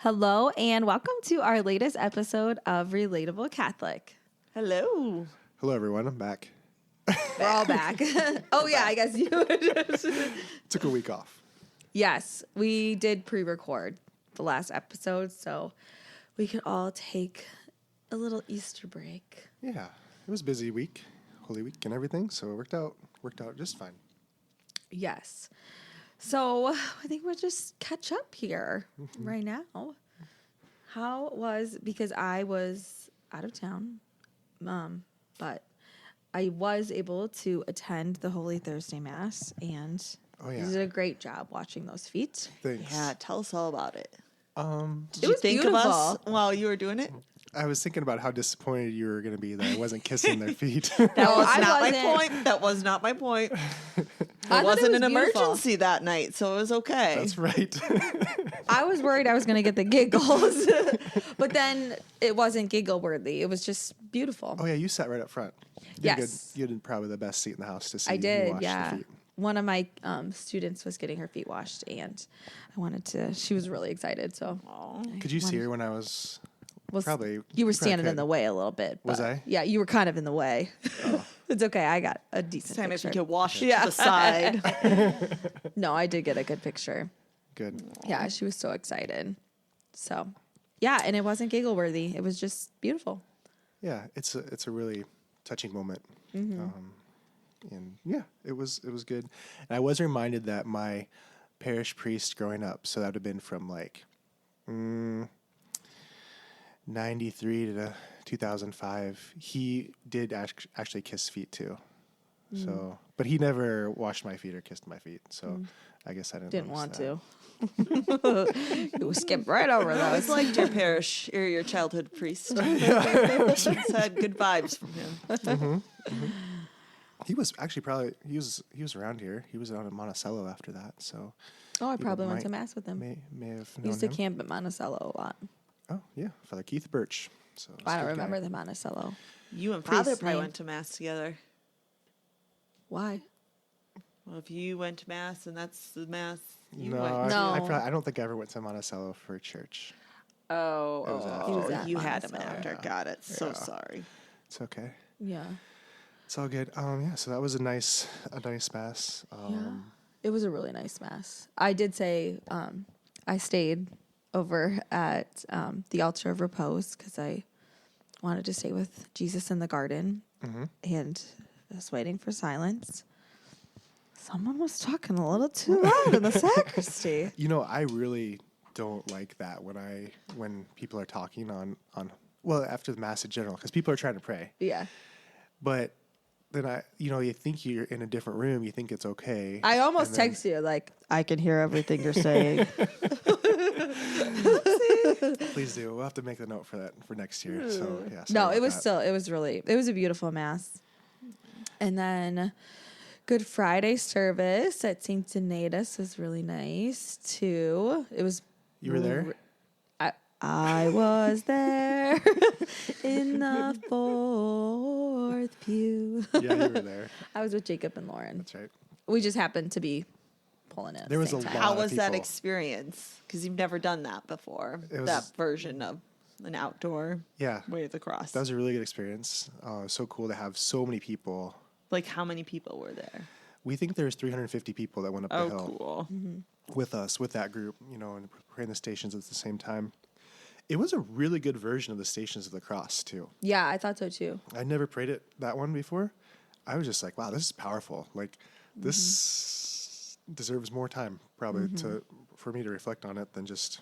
Hello and welcome to our latest episode of Relatable Catholic. Hello. Hello, everyone. I'm back. We're all back. Oh, yeah, I guess you would. Took a week off. Yes, we did pre-record the last episode, so we could all take a little Easter break. Yeah, it was a busy week, Holy Week and everything, so it worked out just fine. Yes. So I think we'll just catch up here right now. Because I was out of town, but I was able to attend the Holy Thursday Mass, and you did a great job watching those feet. Thanks. Yeah, tell us all about it. It Did you was think beautiful. of us while you were doing it? I was thinking about how disappointed you were going to be that I wasn't kissing their feet. That was I not my wasn't. point. That was not my point. I It thought wasn't it an was beautiful. emergency that night, so it was okay. That's right. I was worried I was going to get the giggles, but then it wasn't giggle worthy. It was just beautiful. Oh, yeah, you sat right up front. Yes. You did probably the best seat in the house to see I you did, wash yeah. the feet. One of my students was getting her feet washed, and she was really excited. So Could you see her when I was... Well, Probably. you were standing could. in the way a little bit. Was but I? Yeah, you were kind of in the way. Oh. It's okay. I got a decent Time if picture. you could wash it Yeah. to the side. No, I did get a good picture. Good. Yeah, she was so excited. So, yeah, and it wasn't giggle worthy. It was just beautiful. Yeah, it's a really touching moment. Mm-hmm. And yeah, it was good. And I was reminded that my parish priest growing up, so that would have been from like 93 to 2005, he did actually kiss feet too. So, but he never washed my feet or kissed my feet. So I guess I didn't Want notice to. You skipped right over I always those. liked your parish or your childhood priest. Always had good vibes from him. He was actually he was around here. He was out in Monticello after that. So Oh, I you probably went might- to Mass with him. may have He known used to him. camp at Monticello a lot. Oh yeah, Father Keith Birch. So it's a I don't good guy. remember the Monticello. You and Priest's Father probably name. went to Mass together. Why? Well, if you went to Mass and that's the Mass you No, went No. I don't think I ever went to Monticello for church. It was after. He was at you had him Monticello. after. Yeah. Got it. So Yeah. sorry. It's okay. Yeah. It's all good. Yeah. So that was a nice mass. It was a really nice Mass. I did say I stayed over at the altar of repose because I wanted to stay with Jesus in the garden and I was waiting for silence. Someone was talking a little too loud in the sacristy. You know, I really don't like that when people are talking on after the mass in general, because people are trying to pray. Yeah. But then you think you're in a different room, you think it's okay. I almost and then- text you like, I can hear everything you're saying. Please do. We'll have to make the note for that for next year. So yeah. sorry No, about it was that. it was a beautiful Mass. And then Good Friday service at St. Donatus was really nice too. It was. You were there? I was there in the fourth pew. Yeah, you were there. I was with Jacob and Lauren. That's right. We just happened to be pulling it. At There the was same a time. lot How of was that people. experience? Because you've never done that before. It was- That version of an outdoor Yeah. way of the cross. That was a really good experience. It was so cool to have so many people. Like, how many people were there? We think there's 350 people that went up Oh, the hill cool. with us, with that group, and praying the stations at the same time. It was a really good version of the Stations of the Cross, too. Yeah, I thought so too. I never prayed that one before. I was just like, wow, this is powerful. Like, this deserves more time, probably, for me to reflect on it than just,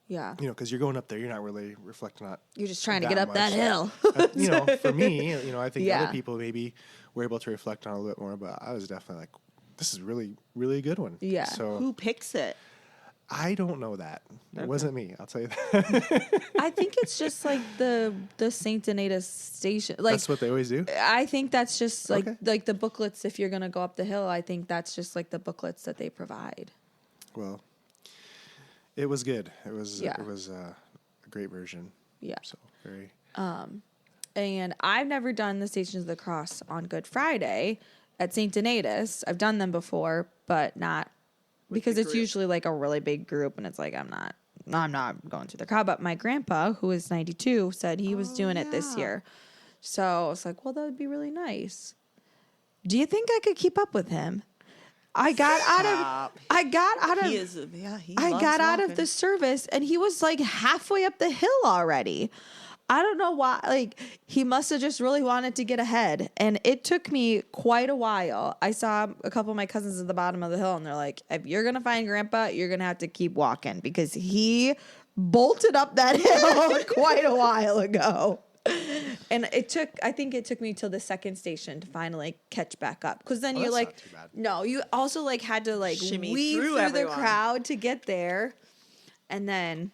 Yeah. because you're going up there, you're not really reflecting on it. You're just trying to that get up that much. hill. For me, I think Yeah. other people maybe were able to reflect on it a little bit more, but I was definitely like, this is really, really a good one. Yeah. So Who picks it? I don't know that. It wasn't me. I'll tell you that. I think it's just like the St. Donatus station. Like That's what they always do. I think that's just Okay. like the booklets. If you're gonna go up the hill, I think that's just like the booklets that they provide. Well, it was good. It was Yeah. a great version. Yeah. So very. And I've never done the Stations of the Cross on Good Friday at St. Donatus. I've done them before, but not because the it's group. usually like a really big group, and it's like I'm not I'm not going through the crowd. But my grandpa, who is 92, said he was doing it this yeah. year. So I was like, well, that would be really nice. Do you think I could keep up with him? I got out He is, he I loves got out walking. of the service and he was like halfway up the hill already. I don't know why. Like, he must have just really wanted to get ahead. And it took me quite a while. I saw a couple of my cousins at the bottom of the hill and they're like, if you're going to find Grandpa, you're going to have to keep walking because he bolted up that hill quite a while ago. And I think it took me till the second station to finally catch back up. Because then you're that's like, not too bad. no, you also like had to like Shimmy weave through through the everyone. crowd to get there. And then,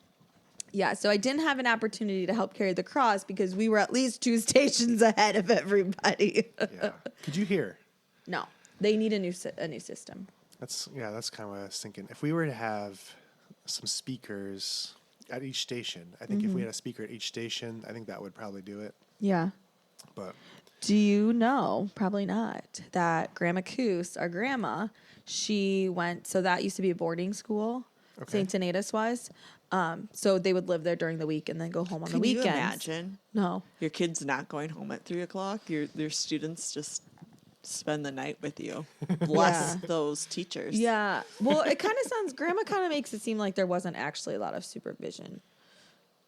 yeah, so I didn't have an opportunity to help carry the cross because we were at least 2 stations ahead of everybody. Yeah. Could you hear? No, they need a new system. That's kind of what I was thinking. If we were to have some speakers at each station, I think if we had a speaker at each station, I think that would probably do it. Yeah. But Do you know, probably not, that Grandma Coos, our grandma, she went, so that used to be a boarding school, Okay. St. Donatus was. So they would live there during the week and then go home on Can the you weekends. imagine No. your kids not going home at 3:00? Your students just spend the night with you. Bless Yeah. those teachers. Yeah. Well, it kind of sounds, Grandma kind of makes it seem like there wasn't actually a lot of supervision.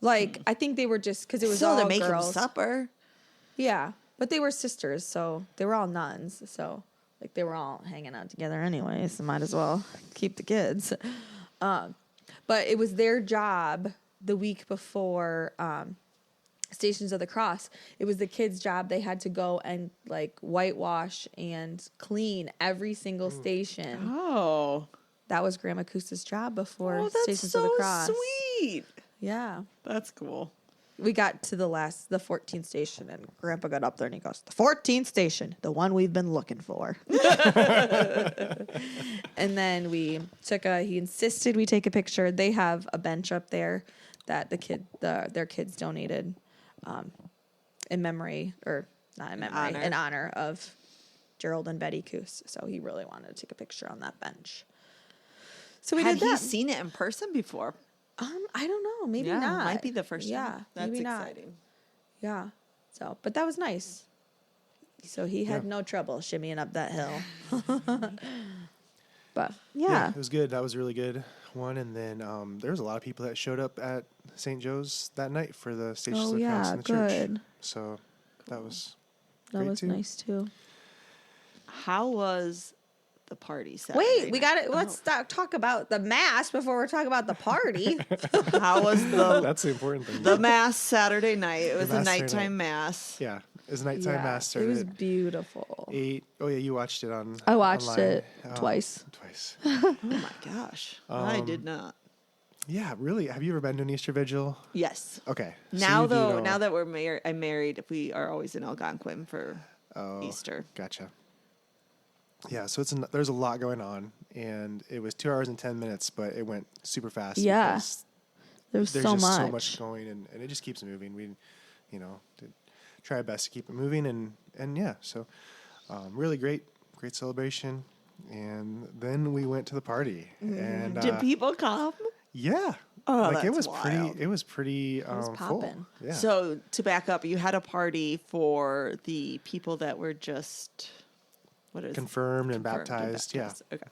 Like, I think they were just, because it was So all they make them girls. supper. Yeah. But they were sisters, so they were all nuns. So, like, they were all hanging out together anyways. So might as well keep the kids. But it was their job the week before Stations of the Cross. It was the kids' job. They had to go and, like, whitewash and clean every single station. Oh. That was Grandma Coos's job before Oh, that's Stations so of the Cross. sweet. Yeah. That's cool. We got to the 14th station, and Grandpa got up there and he goes, the 14th station, the one we've been looking for. And then he insisted we take a picture. They have a bench up there that their kids donated in memory, or not in memory, in honor of Gerald and Betty Coos. So he really wanted to take a picture on that bench. So we Had did he that. seen it in person before? I don't know. Maybe Yeah, not. might be the first Yeah, time. That's maybe not. exciting. Yeah. So, but that was nice. So he had no trouble shimmying up that hill. But yeah. it was good. That was a really good one. And then there was a lot of people that showed up at St. Joe's that night for the Stations of the Cross in the church. good. So that was That great was too. nice too. How was the party Saturday Wait, we night? got it. Let's talk about the mass before we talk about the party. How was That's the important thing. the mass Saturday night? It was a mass Saturday nighttime night. mass. Yeah, it was nighttime mass. It Started was at beautiful. 8. Oh yeah, you watched it on. I watched online. it Oh, twice. Twice. Oh my gosh. I did not. Yeah, really. Have you ever been to an Easter vigil? Yes. Okay. so Now you do though, know- now that I'm married, we are always in Algonquin for Easter. Gotcha. Yeah, so there's a lot going on, and it was 2 hours and 10 minutes, but it went super fast. Yeah. because There's there's so just much. so much going, and it just keeps moving. We, did try our best to keep it moving, and yeah, so really great celebration, and then we went to the party, and Did people come? yeah, Oh, like it that's was wild. pretty was full. poppin'. Yeah. So to back up, you had a party for the people that were just confirmed and confirmed baptized. Yeah. Okay.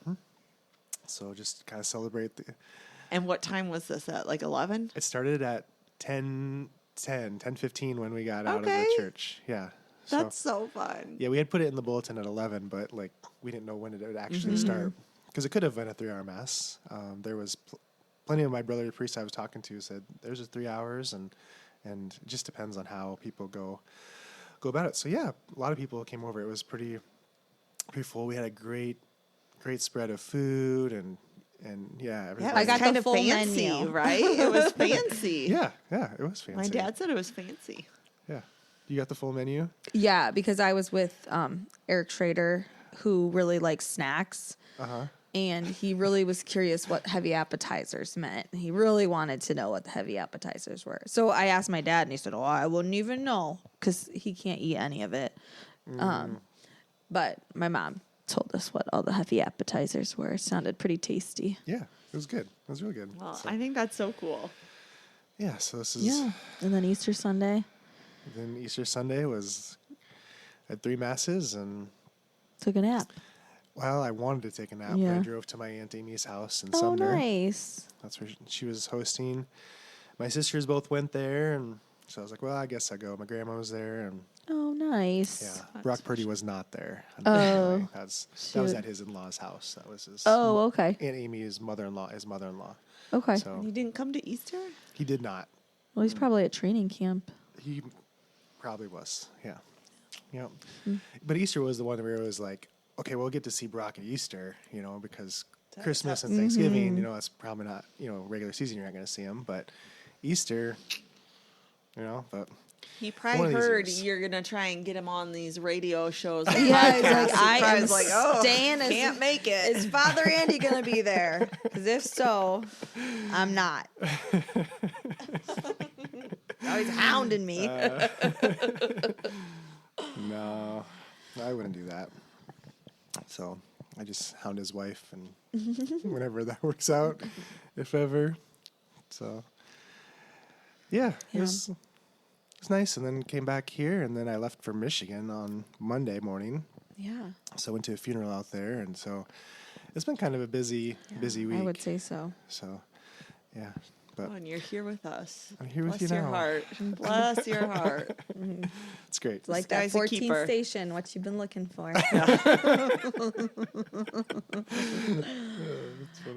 So just kind of celebrate. And what time was this at? Like 11? It started at 10:15 when we got out of Okay. the church. Yeah. So, That's so fun. yeah, we had put it in the bulletin at 11, but like we didn't know when it would actually start because it could have been a 3-hour mass. There was plenty of my brother priests I was talking to said there's a 3 hours, and it just depends on how people go about it. So yeah, a lot of people came over. It was pretty full. We had a great spread of food and yeah, everything. Yeah, it was got the kind of full fancy, menu. right? It was fancy. yeah, it was fancy. My dad said it was fancy. Yeah. You got the full menu? Yeah, because I was with Eric Schrader, who really likes snacks. Uh-huh. And he really was curious what heavy appetizers meant. He really wanted to know what the heavy appetizers were. So I asked my dad, and he said, "Oh, I wouldn't even know," because he can't eat any of it. But my mom told us what all the heavy appetizers were. It sounded pretty tasty. Yeah. It was good. It was really good. Well, So, I think that's so cool. yeah, so this is Yeah. And then Easter Sunday, then Easter Sunday was at 3 masses, and took a nap. well, I wanted to take a nap, but Yeah. I drove to my Aunt Amy's house in Oh, Sumner. nice. That's where she was hosting. My sisters both went there, and so I was like, well, I guess I'll go. My grandma was there, and Oh, nice. yeah, That's Brock for Purdy sure. was not there. Oh. Unfortunately. That was Shoot. at his in-laws' house. That was his Oh, okay. Aunt Amy's mother-in-law. Okay. So You didn't come to Easter? he did not. Well, he's probably at training camp. He probably was. Yeah. Yeah. Hmm. But Easter was the one where it was like, okay, we'll get to see Brock at Easter, because That's Christmas and Mm-hmm. Thanksgiving, it's probably not, regular season, you're not going to see him. But Easter, but He One probably of these heard years. you're gonna try and get him on these radio shows. Yeah, he's like, He I probably am was like, oh, staying. can't make it. Is Father Andy gonna be there? Because if so, I'm not. Oh, he's hounding me. no, I wouldn't do that. So I just hound his wife, and whenever that works out, if ever. So yeah, Yeah. it was nice. And then came back here, and then I left for Michigan on Monday morning. Yeah, So I went to a funeral out there, and so it's been kind of a busy week. I would say so. So yeah, but Oh, and you're here with us. I'm here with Bless you your now. heart. Bless your heart. It's great. It's like This that guy's a 14th keeper. station. What you been looking for?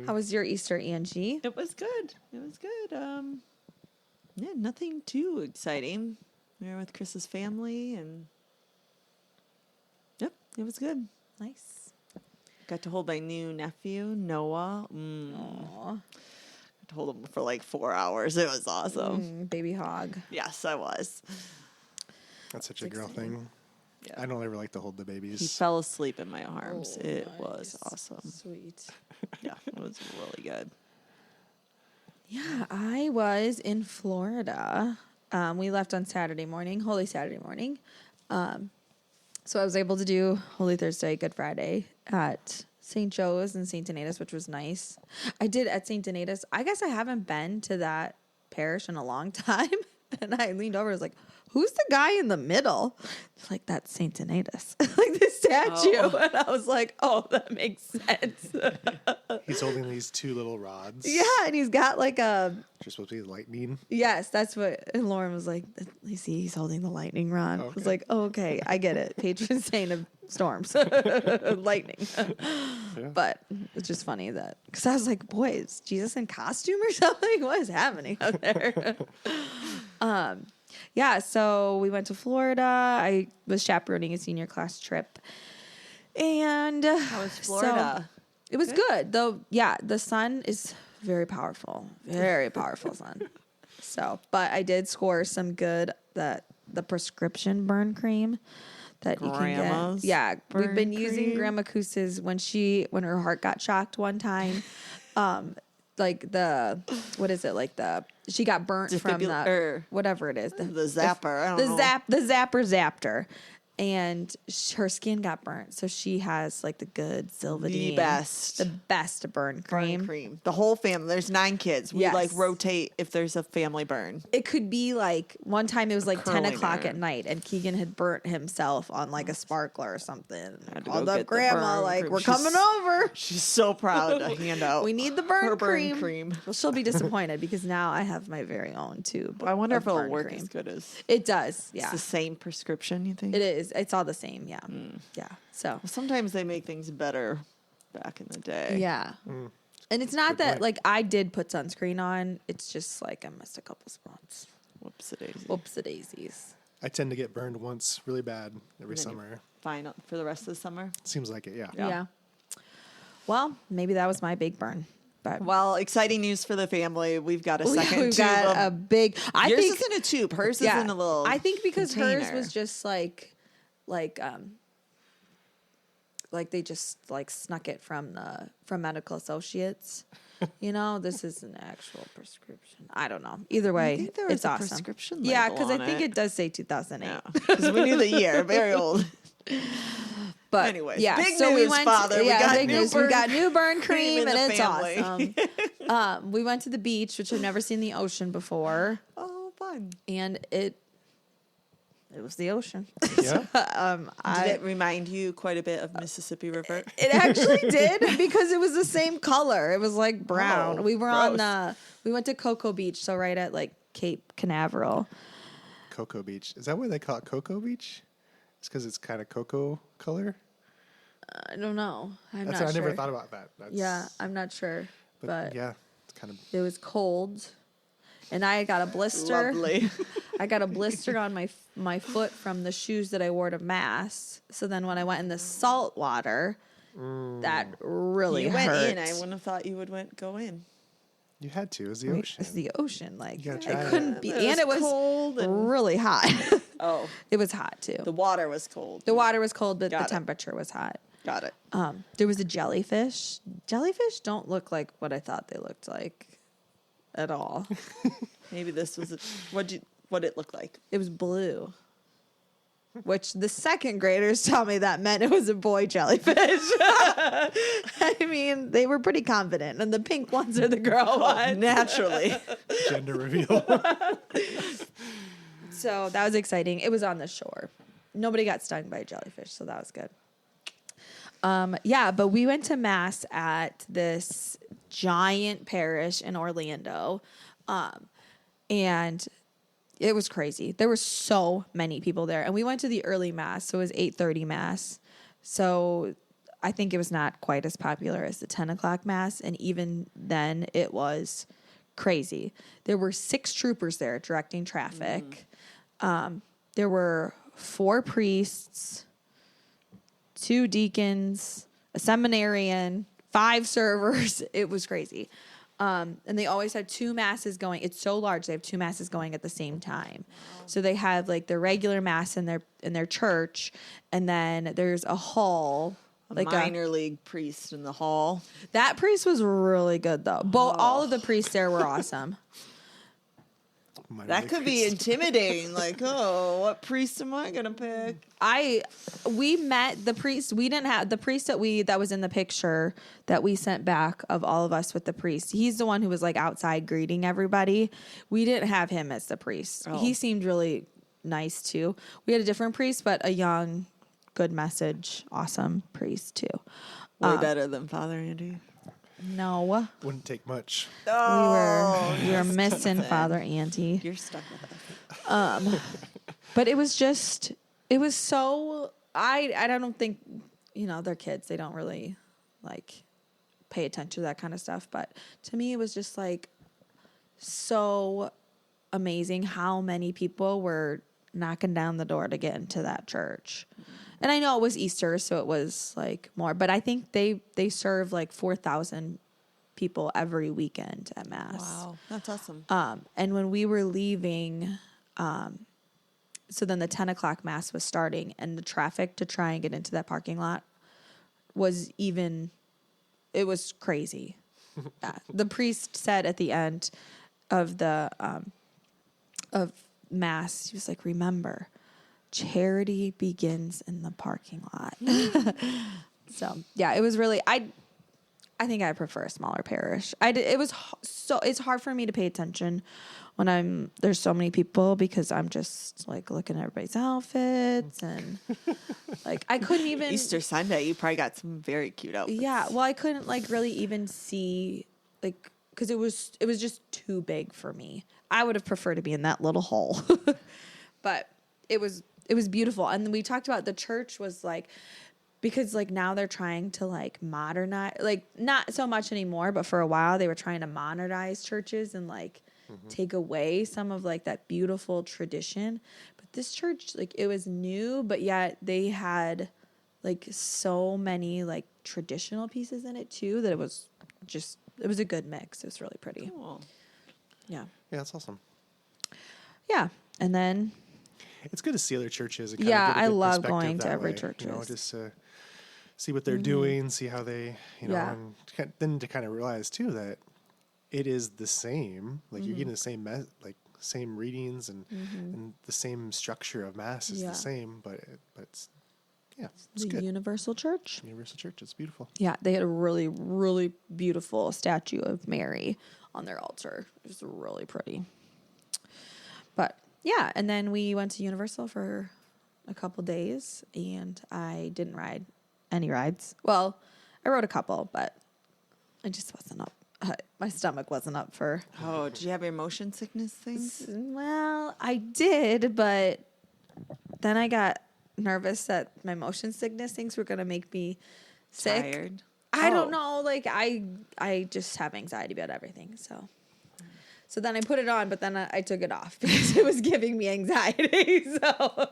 How was your Easter, Angie? It was good. It was good. Yeah, nothing too exciting. We were with Chris's family, and yep, it was good. Nice. Got to hold my new nephew, Noah. Aw. Got to hold him for like 4 hours. It was awesome. Baby hog. Yes, I was. That's such a It's girl exciting. thing. Yeah. I don't ever like to hold the babies. He fell asleep in my arms. Oh, It was nice. awesome. Sweet. Yeah, it was really good. Yeah, I was in Florida. We left on Saturday morning, Holy Saturday morning. So I was able to do Holy Thursday, Good Friday at St. Joe's and St. Donatus, which was nice. I did at St. Donatus. I guess I haven't been to that parish in a long time. And I leaned over and was like, who's the guy in the middle? It's like, that's St. Donatus. Like the statue. Oh. And I was like, oh, that makes sense. He's holding these 2 little rods. Yeah, and he's got like a... Which are supposed to be lightning. Yes, that's what. And Lauren was like, you see, he's holding the lightning rod. I was Okay. like, oh, okay, I get it. Patron saint of storms, lightning. Yeah. But it's just funny that, because I was like, boy, is Jesus in costume or something? What is happening out there? Yeah, so we went to Florida. I was chaperoning a senior class trip. And How was Florida? it was good, though. Yeah, the sun is very powerful sun. So, but I did score some good the prescription burn cream that you can Grandma's get. Yeah, we've burn been using cream? Grandma Coos's when her heart got shocked one time. Like what is it? Like she got burnt from the whatever it is. The zapper. I don't know. The zapper zapped her. And her skin got burnt, so she has like the good Sylvadine, the best burn cream. Burn cream. The whole family. There's 9 kids. We Yes. like rotate if there's a family burn. It could be like one time it was like 10 curling o'clock burn. at night, and Keegan had burnt himself on like a sparkler or something. Had to Called go up get the grandma, burn like cream. we're She's- coming over. She's so proud to hand out. We need the burn her cream. burn cream. Well, she'll be disappointed because now I have my very own tube. I wonder of if it'll burn work cream. as good as. It does. It's Yeah, the same prescription. You think? it is. It's all the same. Yeah, yeah. So Well, sometimes they make things better back in the day. yeah. And it's not Good that point. like I did put sunscreen on. It's just like I missed a couple spots. Whoops, it is. Whoops a daisies. I tend to get burned once really bad every And then you- summer. Fine for the rest of the summer. Seems like it, yeah. Yeah. Well, maybe that was my big burn. But Well, exciting news for the family. We've got a second we've tube. got a big. I Yours think isn't a tube. Hers yeah, is in a little. I think because hers container. was just like they just like snuck it from Medical Associates. You know, this is an actual prescription. I don't know. Either way, think there was it's a awesome. prescription Yeah, label because I on think it. it does say 2008. Yeah, because we knew the year. Very old. But anyways, yeah, big so news, we went. Father. Yeah, we got big news. We got newborn cream cream, in and the it's family. awesome. We went to the beach, which I've never seen the ocean before, Oh, fun. and it was the ocean. Yeah. Did it remind you quite a bit of Mississippi River? It actually did because it was the same color. It was like brown. Oh, We were gross. on. We went to Cocoa Beach, so right at like Cape Canaveral. Cocoa Beach. Is that why they call it Cocoa Beach? It's because it's kind of cocoa color. I don't know. I'm That's not I sure. never thought about that. Yeah, I'm not sure, but yeah, it's kind of. it was cold, and I got a blister. Lovely. I got a blister on my foot from the shoes that I wore to mass. So then when I went in the salt water, that really You hurt. went in. I wouldn't have thought you would go in. You had to. It was the I mean, ocean. it's the ocean. Like You I gotta try it. couldn't be, It was and it was cold and- really hot. Oh, It was hot too. the water was cold. The water was cold, but Got the it. temperature was hot. Got it. There was a jellyfish. Jellyfish don't look like what I thought they looked like at all. Maybe this was what it looked like. It was blue, which the second graders tell me that meant it was a boy jellyfish. I mean, they were pretty confident, and the pink ones are the girl ones. Naturally. Gender reveal. So that was exciting. It was on the shore. Nobody got stung by a jellyfish, so that was good. Yeah, but we went to mass at this giant parish in Orlando, and it was crazy. There were so many people there, and we went to the early mass, so it was 8:30 mass. So I think it was not quite as popular as the 10 o'clock mass, and even then, it was crazy. There were 6 troopers there directing traffic. There were 4 priests, 2 deacons, a seminarian, 5 servers. It was crazy. And they always have 2 masses going. It's so large. They have 2 masses going at the same time. Wow. So they have like their regular mass in their church, and then there's a hall. A minor league priest in the hall. That priest was really good though. All of the priests there were awesome. That could be intimidating. Like, oh, what priest am I gonna pick? We met the priest. We didn't have the priest that was in the picture that we sent back of all of us with the priest. He's the one who was like outside greeting everybody. We didn't have him as the priest. Oh. He seemed really nice too. We had a different priest, but a young, good message, awesome priest too. Way better than Father Andy. No, Wouldn't take much. we were missing Father Auntie. You're stuck with us. But it was so, I don't think, they're kids. They don't really like pay attention to that kind of stuff. But to me, it was just like so amazing how many people were knocking down the door to get into that church. And I know it was Easter, so it was like more, but I think they serve like 4,000 people every weekend at mass. Wow, that's awesome. And when we were leaving, so then the 10 o'clock mass was starting, and the traffic to try and get into that parking lot was it was crazy. The priest said at the end of the of mass, he was like, "Remember, charity begins in the parking lot." So yeah, it was really, I think I prefer a smaller parish. It's hard for me to pay attention when there's so many people, because I'm just like looking at everybody's outfits, and like I couldn't even Easter Sunday, you probably got some very cute outfits. Yeah, well, I couldn't like really even see, like, because it was just too big for me. I would have preferred to be in that little hole. But it was beautiful. And then we talked about the church was like, because like now they're trying to like modernize, like not so much anymore, but for a while they were trying to modernize churches and like take away some of like that beautiful tradition. But this church, like, it was new, but yet they had like so many like traditional pieces in it too, that it was a good mix. It was really pretty. Cool. Yeah. Yeah, that's awesome. Yeah. And then It's good to see other churches. And Yeah, get a I good love perspective going to that every way, church. Just to see what they're doing, see how they, Yeah. and then to kind of realize too that it is the same. Like you're getting the same same readings and the same structure of mass is Yeah. the same, but it's Yeah, it's The good. Universal Church. Universal Church. It's beautiful. Yeah, they had a really, really beautiful statue of Mary on their altar. It was really pretty. But yeah, and then we went to Universal for a couple days, and I didn't ride any rides. Well, I rode a couple, but I just wasn't up. My stomach wasn't up for. Oh, did you have your motion sickness things? Well, I did, but then I got nervous that my motion sickness things were gonna make me sick. Tired? I don't Oh. know. Like I just have anxiety about everything. So then I put it on, but then I took it off because it was giving me anxiety. So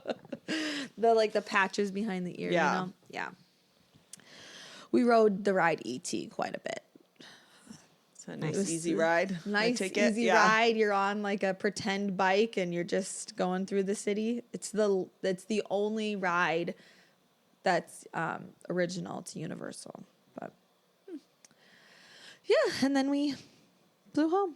the patches behind the ear. Yeah. You know? Yeah. We rode the ride ET quite a bit. It's a nice, was easy ride. I Nice, take it. easy Yeah. ride. You're on like a pretend bike and you're just going through the city. It's the only ride that's original to Universal. But yeah, and then we flew home.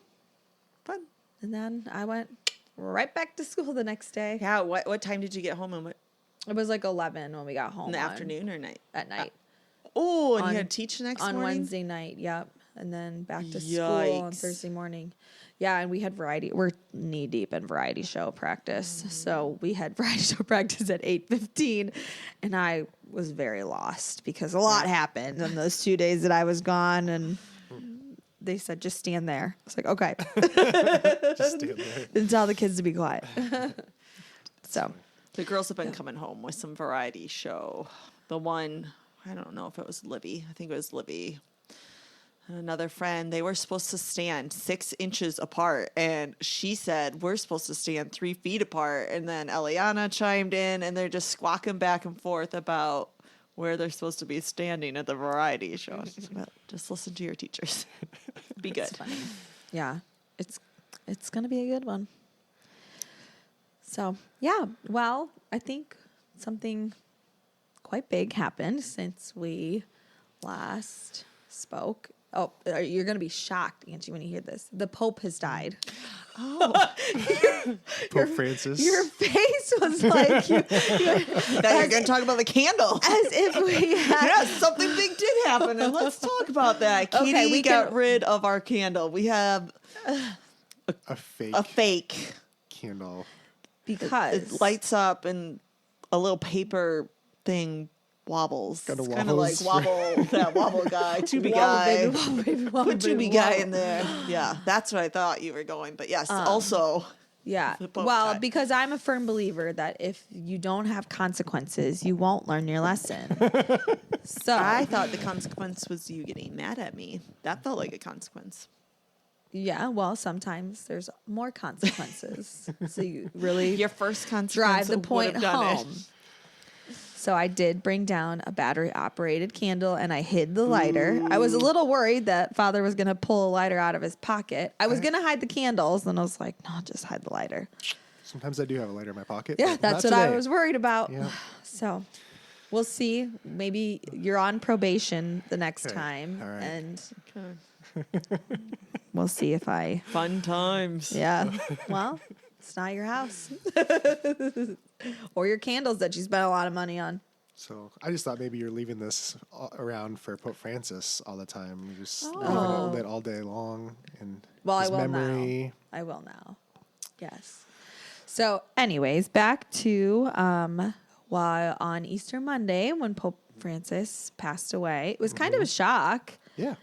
Fun. And then I went right back to school the next day. Yeah. What time did you get home, and what, It was like 11 when we got home. in the afternoon or night? At night. Oh, and on- you had to teach the next On morning? Wednesday night, yep. And then back to school on Yikes. Thursday morning. Yeah, and we had we're knee deep in variety show practice. So we had variety show practice at 8:15, and I was very lost because a lot happened in those 2 days that I was gone, and they said, just stand there. I was like, okay. Just stand there. And tell the kids to be quiet. So, The girls have been coming home with some variety show. The one, I don't know if it was Libby. I think it was Libby. And another friend, they were supposed to stand 6 inches apart. And she said, we're supposed to stand 3 feet apart. And then Eliana chimed in, and they're just squawking back and forth about where they're supposed to be standing at the variety show. Well, just listen to your teachers. Be good. it's funny. Yeah, it's going to be a good one. So, yeah, well, I think something quite big happened since we last spoke. Oh, you're going to be shocked, Angie, when you hear this. The Pope has died. Pope Francis. Your face was like, Now you're going to talk about the candle. as if we had. Yeah, something big did happen, and let's talk about that. Okay, Katie we got can- rid of our candle. We have a fake a fake. candle. Because. It lights up, and a little paper thing wobbles. Kinda It's kind of like wobbles. wobble, that wobble guy, tubby Wobble, guy. baby, wobble, baby, wobble, Put baby, tubby guy wobble. in there. Yeah, that's what I thought you were going. But yes, also. Yeah. The Pope Well, died. because I'm a firm believer that if you don't have consequences, you won't learn your lesson. So I thought the consequence was you getting mad at me. That felt like a consequence. yeah, well, sometimes there's more consequences. So you really Your first consequence drive the would point have done home. So I did bring down a battery operated candle and I hid the lighter. I was a little worried that Father was going to pull a lighter out of his pocket. I was going to hide the candles, and I was like, no, just hide the lighter. Sometimes I do have a lighter in my pocket. Yeah, but that's not what I today. was worried about. Yeah. So we'll see. Maybe you're on probation the next Okay, time, all right. and we'll see if I. Fun times. Yeah. Well, it's not your house or your candles that you spent a lot of money on. So I just thought maybe you're leaving this around for Pope Francis all the time. You're just leaving Oh. it lit all day long, and Well, his I will memory. now. I will now. Yes. So, anyways, back to while on Easter Monday when Pope Francis passed away. It was kind of a shock Yeah.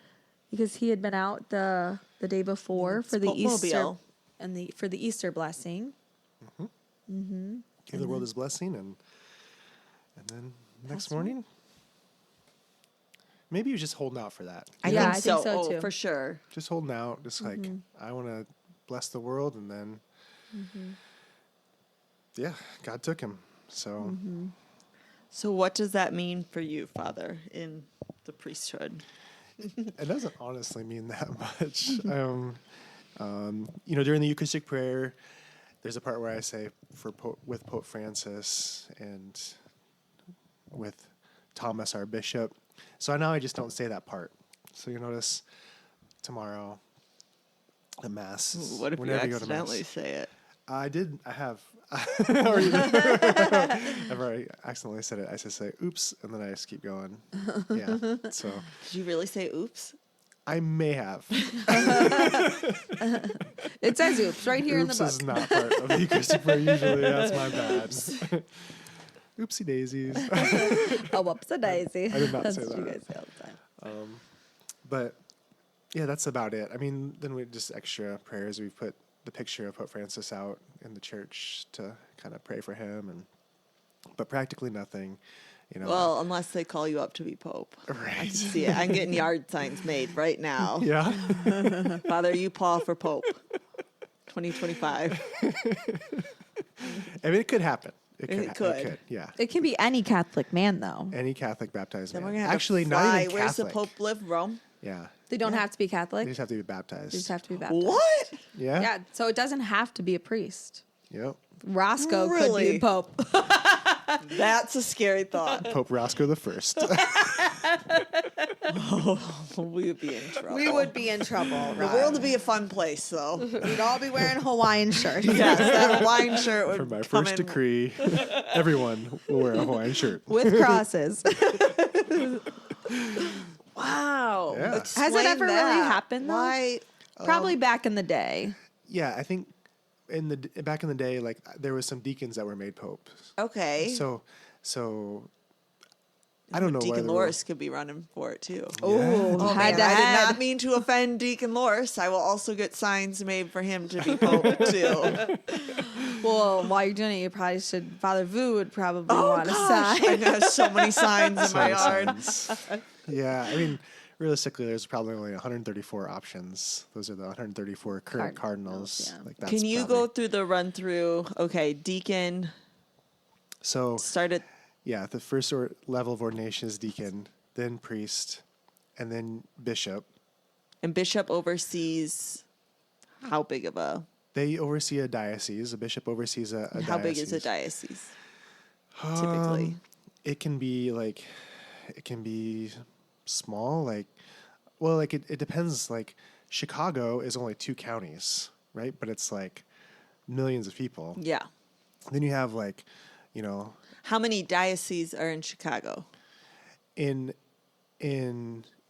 because he had been out the day before for the Pope-mobile. Easter and for the Easter blessing. Give the world his blessing, and then next morning, maybe he was just holding out for that. I Yeah, think I so. think so, Oh, too. for sure. Just holding out, just like I want to bless the world, and then yeah, God took him. So So what does that mean for you, Father, in the priesthood? it doesn't honestly mean that much. During the Eucharistic prayer, there's a part where I say with Pope Francis and with Thomas, our bishop. So now I just don't say that part. So you notice tomorrow, the mass. What if you whenever go to accidentally mass, say it? I did. I have. I've already accidentally said it. I just say oops, and then I just keep going. Yeah. So Did you really say oops? I may have. It says oops right here Oops in the is book. not part of the Eucharistic prayer usually. That's my bad. Oopsie daisies. Oh, whoops a daisy. I did not That's say what you that. guys say all the time. But yeah, that's about it. I mean, then we just extra prayers. We've put the picture of Pope Francis out in the church to kind of pray for him, but practically nothing. You know. Well, unless they call you up to be Pope. I Right. can see it. I'm getting yard signs made right now. Yeah. Father, you Paul for Pope. 2025. I mean, it could happen. It It could. could. Yeah. It can be any Catholic man, though. Any Catholic baptized Then we're man. gonna have Actually, to not fly. even Where's the Catholic. Pope live? Rome. Yeah. They don't have to be They Catholic. just have to be They baptized. just have to be baptized. What? Yeah. Yeah, so it doesn't have to be a priest. Yep. Roscoe could Really? be Pope. That's a scary thought. Pope Roscoe the First. We would be in trouble. We would be in trouble. The world would be a fun place, though. We'd all be wearing Hawaiian shirts. Yes, that Hawaiian shirt would For my come first in. decree, everyone will wear a Hawaiian shirt. With crosses. Wow. Yeah. Explain Has it ever really that. happened, though? Why? Probably back in the day. Yeah, I think back in the day, like there was some deacons that were made popes. Okay. So I don't know Deacon whether Loris could be running for it, too. Oh, Oh, head man, to I did head. not mean to offend Deacon Loris. I will also get signs made for him to be Pope, too. Well, while you're doing it, you probably should. Father Vu would probably Oh, want to gosh. sign. I have so many signs in my yard. Signs. Yeah, I mean, realistically, there's probably only 134 options. Those are the 134 current Cardinals, cardinals. yeah. Like that's Can you probably- go through the run through? Okay, deacon So started. yeah, the first level of ordination is deacon, then priest, and then bishop. And bishop oversees how big of a? They oversee a diocese. A bishop oversees a How diocese. big is a diocese? Typically, It can be small. Like it depends. Like Chicago is only 2 counties, right? But it's like millions of people. yeah. Then you have like, you know, How many dioceses are in Chicago? in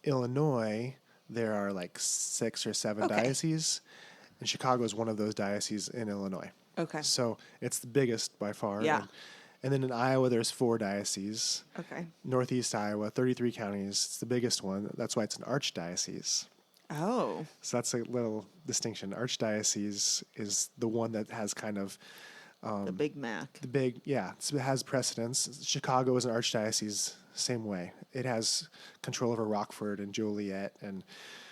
Illinois there are like 6 or 7 Okay. dioceses, and Chicago is one of those dioceses in Illinois. Okay. So it's the biggest by far. Yeah. And then in Iowa, there's 4 dioceses. Okay. Northeast Iowa, 33 counties. It's the biggest one. That's why it's an archdiocese. Oh. So that's a little distinction. Archdiocese is the one that has kind of The Big Mac. the big, yeah, it has precedence. Chicago is an archdiocese, same way. It has control over Rockford and Joliet and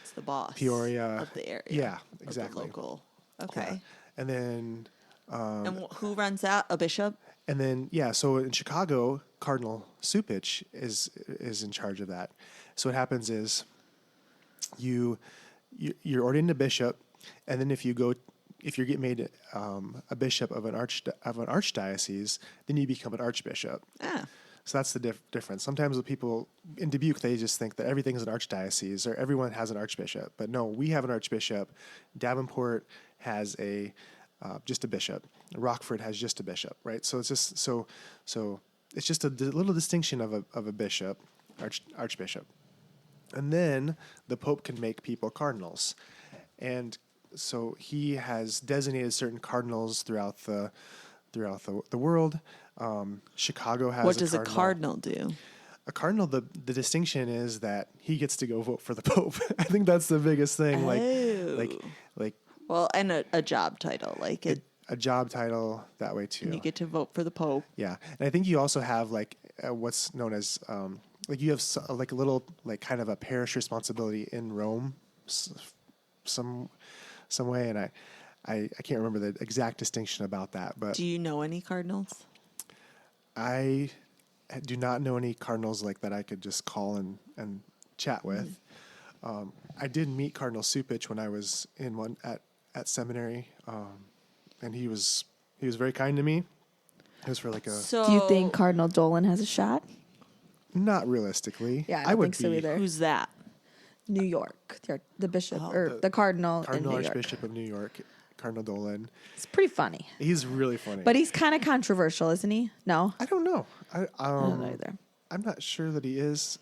It's the boss. Peoria. Of the area. Yeah, of the exactly. local. Yeah. Okay. And then And who runs that? A bishop? yeah, so in Chicago, Cardinal Supich is in charge of that. So what happens is you're ordained a bishop, and then if you get made a bishop of an archdiocese, then you become an archbishop. Ah. So that's the difference. Sometimes with people in Dubuque, they just think that everything is an archdiocese or everyone has an archbishop. But no, we have an archbishop. Davenport has just a bishop. Rockford has just a bishop, right? So it's just so it's just a little distinction of a bishop, archbishop, and then the Pope can make people cardinals, and so he has designated certain cardinals throughout the world. Chicago has. What does a cardinal do? A cardinal, the distinction is that he gets to go vote for the Pope. I think that's the biggest thing. Like Well, and a job title, like it, a job title that way too. and you get to vote for the Pope. Yeah, and I think you also have like what's known as like you have like a little like kind of a parish responsibility in Rome, some way, and I can't remember the exact distinction about that, but Do you know any cardinals? I do not know any cardinals like that I could just call and chat with. I did meet Cardinal Supich when I was in one at seminary, and he was very kind to me. It was for like a So Do you think Cardinal Dolan has a shot? not realistically. Yeah, I don't think so either. who's that? New York, the bishop Oh. or the cardinal in Cardinal New York. Archbishop of New York. Cardinal Dolan. It's pretty funny. He's really funny. But he's kind of controversial, isn't he? No? I don't know. I don't know either. I'm not sure that he is.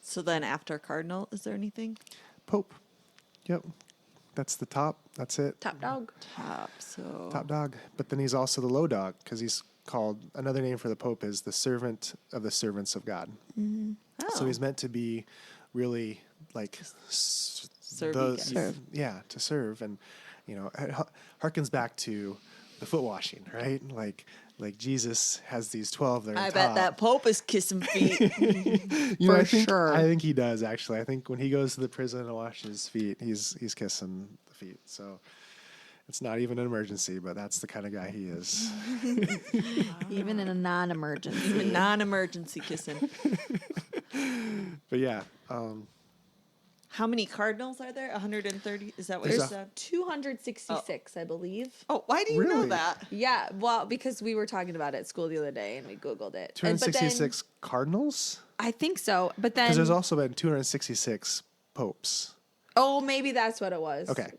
So then after Cardinal, is there anything? Pope. Yep. That's the top. That's it. Top dog. Top dog. But then he's also the low dog because he's called, another name for the Pope is the servant of the servants of God. Mm-hmm. Oh. So he's meant to be really like Serve. Yeah, to serve. And, you know, it harkens back to the foot washing, right? Like Jesus has these 12 that are I top. bet that Pope is kissing feet. You know, For I think, sure. I think he does, actually. I think when he goes to the prison and washes his feet, he's kissing the feet. So it's not even an emergency, but that's the kind of guy he is. Even in a non-emergency. Even non-emergency kissing. But yeah, How many Cardinals are there? 130? Is that what you There's said? 266, I believe. Oh, why do you know Really? that? Yeah, well, because we were talking about it at school the other day and we Googled it. But then- 266 cardinals? I think so. But then. Because there's also been 266 popes. Oh, maybe that's what it was. Okay.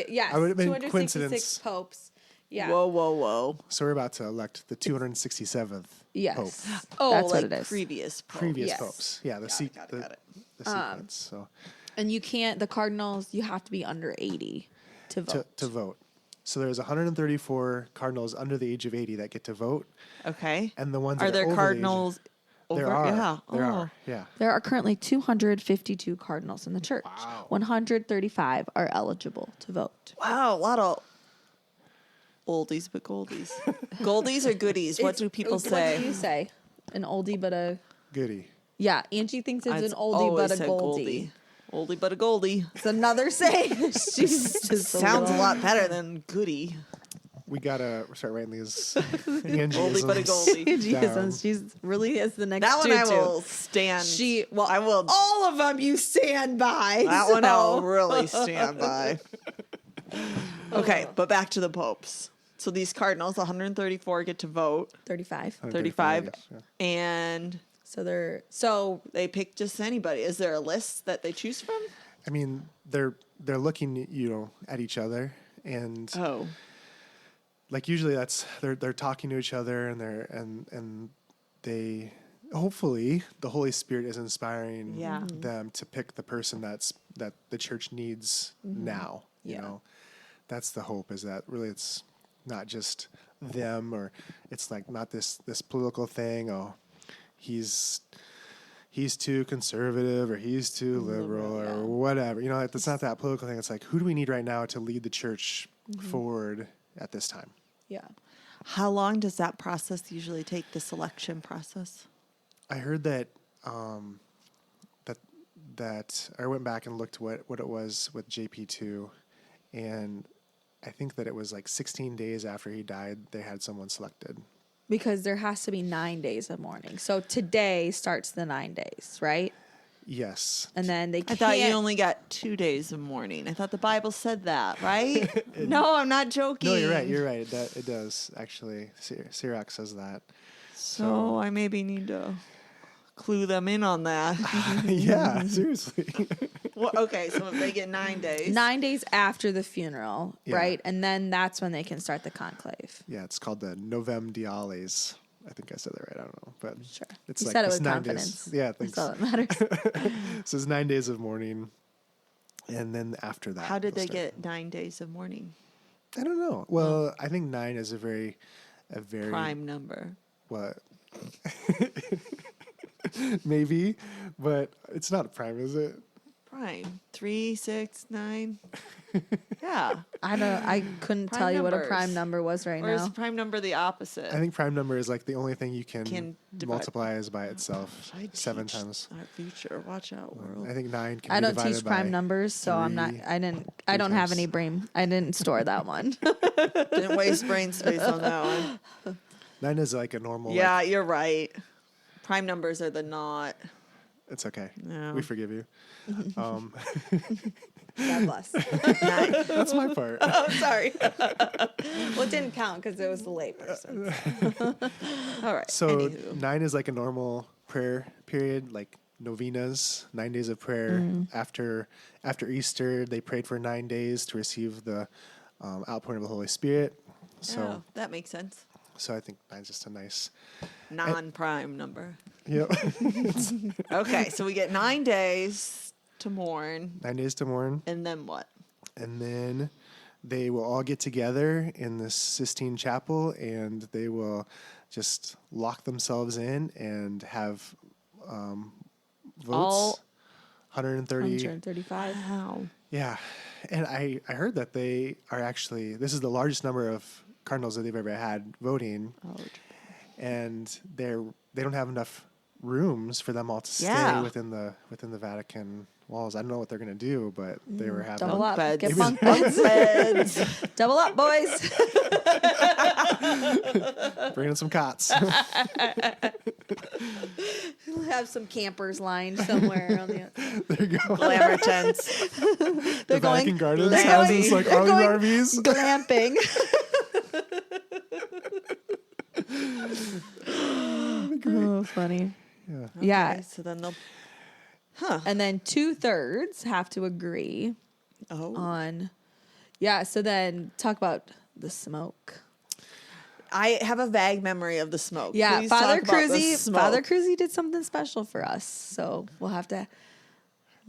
Yes. I would have been 266 coincidence. popes. Yeah. Whoa. So we're about to elect the 267th Yes. pope. Oh, That's like what it is. previous Pope. Previous Yes. popes. Yeah, Got it. the sequence. So And you can't, the Cardinals, you have to be under 80 to vote. to vote. So there's 134 cardinals under the age of 80 that get to vote. Okay. And the ones Are that there over the age- Cardinals over? There are. Yeah. There Oh. are. Yeah. There are currently 252 Cardinals in the church. Wow. 135 are eligible to vote. Wow, a lot of oldies but goldies. Goldies or goodies? What do people What say? do you say? An oldie but a... Goody. Yeah, Angie thinks it's I'd an oldie always but a said goldie. Oldie but a goldie. It's another saying. She's just Sounds a lot better than goody. We gotta start writing these Angie Oldie but a goldie. Angie she's really is the next That one I tutu. will stand. I will. All of them you stand by. That one I'll really stand by. Okay, but back to the popes. So these cardinals, 134 get to vote, 35. 35, Yeah. and So they pick just anybody. Is there a list that they choose from? I mean, they're looking, at each other, and Oh, like usually that's they're talking to each other, and they hopefully the Holy Spirit is inspiring Yeah. them to pick the person that the church needs now. You Yeah. know, that's the hope, is that really it's not just them, or it's like not this political thing. Oh, he's too conservative, or he's too liberal, or yeah. whatever. It's not that political thing. It's like, who do we need right now to lead the church forward at this time? yeah. how long does that process usually take? The selection process? I heard that that I went back and looked what it was with JP2, and I think that it was like 16 days after he died, they had someone selected. Because there has to be 9 days of mourning. So today starts the 9 days, right? Yes. And then they I can't. thought you only got 2 days of mourning. I thought the Bible said that, right? No, I'm not joking. No, you're right. You're right. It does actually. Sirach says that. So I maybe need to clue them in on that. Yeah, seriously. Well, okay, so if they get 9 days. 9 days after the funeral, Yeah. right? And then that's when they can start the conclave. Yeah, it's called the Novem Diales. I think I said that right. I don't know, but Sure. it's You like said it it's with 9 confidence. days. Yeah, thanks. That's all that matters. So it's 9 days of mourning, and then after that, How did they'll they start. get 9 days of mourning? I don't know. Well, I think 9 is a very Prime number. what? Maybe, but it's not a prime, is it? Prime. 3, 6, 9. Yeah. I couldn't Prime tell you what a numbers. prime number was right Or is now. prime number the opposite? I think prime number is like the only thing you can divide- multiply as by itself I 7 teach times. Our future. Watch out, world. I think 9 can I be don't divided teach prime by numbers, so I'm not. 3 I don't have times. any brain. I didn't store that one. Didn't waste brain space on that one. 9 is like a normal. Yeah, like, you're right. Prime numbers are the not. it's okay. No. We forgive you. God bless. Nine. That's my part. Oh, sorry. Well, it didn't count because it was the layperson. All right. So Anywho. 9 is like a normal prayer period, like novenas, 9 days of prayer. After Easter, they prayed for 9 days to receive the outpouring of the Holy Spirit. So, Oh, that makes sense. so I think that's just a nice. Non-prime number. Yep. Okay, so we get 9 days to mourn, 9 days to mourn. and then what? And then they will all get together in the Sistine Chapel, and they will just lock themselves in and have votes. All 130. 135. Wow. Yeah. And I heard that they are actually, this is the largest number of cardinals that they've ever had voting. Oh, And they don't have enough rooms for them all to stay Yeah. within the Vatican walls. I don't know what they're going to do, but they were having double up. beds. Get Maybe bunk beds. Double up, boys. bringing some cots. We'll have some campers lined somewhere on the. There you go. Glamour tents. The Vatican Gardens they're has going- this like they're Arlene going RVs. glamping. Oh, funny. Yeah. Yeah. Okay, so then they'll. And then 2/3 have to agree Oh. on. Yeah. So then talk about the smoke. I have a vague memory of the smoke. Yeah. Please Father talk about the Cruzy. smoke. Father Cruzy did something special for us. So we'll have to.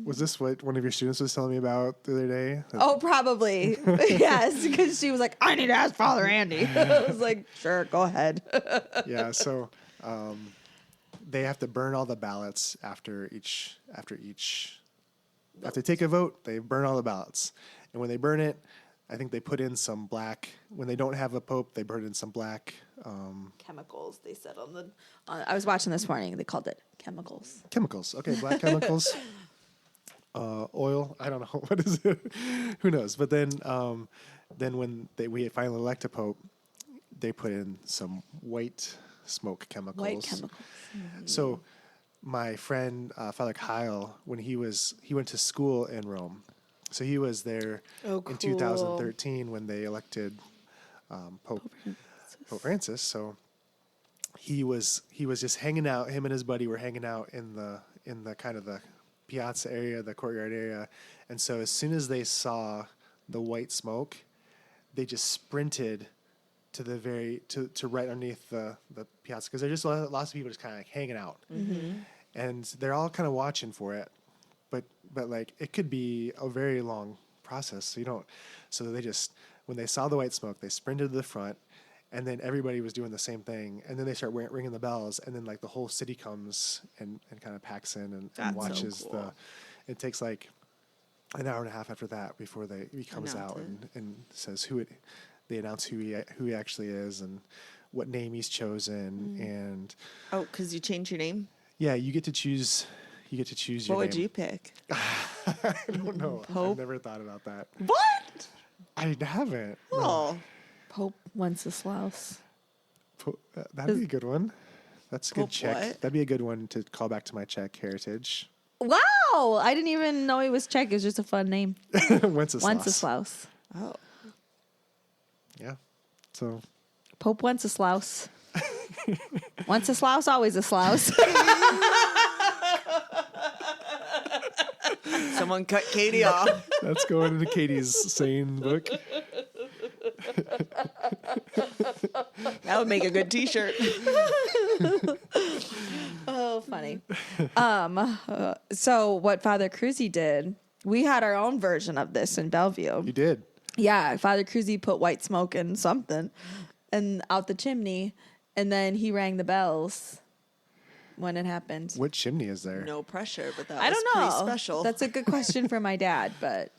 Was this what one of your students was telling me about the other day? Oh, probably. Yes. Because she was like, I need to ask Father Andy. I was like, sure, go ahead. Yeah. So they have to burn all the ballots after they take a vote. They burn all the ballots, and when they burn it, I think they put in some black. When they don't have a pope, they burn in some black Chemicals, they said on the. I was watching this morning. They called it chemicals. chemicals. Okay, black chemicals. Oil. I don't know what is it. Who knows? But then when we finally elect a pope, they put in some white smoke chemicals. White chemicals. So my friend Father Kyle, when he went to school in Rome, so he was there Oh, in cool. 2013 when they elected Pope Francis. So he was just hanging out. Him and his buddy were hanging out in the kind of the piazza area, the courtyard area, and so as soon as they saw the white smoke, they just sprinted to the to right underneath the piazza, because there's just lots of people just kind of like hanging out, and they're all kind of watching for it, but like it could be a very long process, so they just, when they saw the white smoke, they sprinted to the front, and then everybody was doing the same thing, and then they start ringing the bells, and then like the whole city comes and kind of packs in and That's so watches cool. it takes like an hour and a half after that before he comes Announce out it. and says they announce who he actually is and what name he's chosen, and Oh, because you changed your name? yeah, you get to choose your What would name. you pick? I don't know. Pope? I've never thought about that. What? I haven't. No. Oh. Pope Wenceslaus. That'd be a good one. That's a good Pope Czech. what? That'd be a good one to call back to my Czech heritage. Wow, I didn't even know he was Czech. It's just a fun name. Wenceslaus. Wenceslaus. Oh. Yeah. So Pope Wenceslaus. Wenceslaus, always a slouse. Someone cut Katie off. that's going into Katie's sane book. That would make a good T-shirt. Oh, funny. So what Father Cruzy did, we had our own version of this in Bellevue. You did. Yeah, Father Cruzy put white smoke in something and out the chimney, and then he rang the bells when it happened. What chimney is there? No pressure, but that I was don't know. pretty special. That's a good question for my dad, but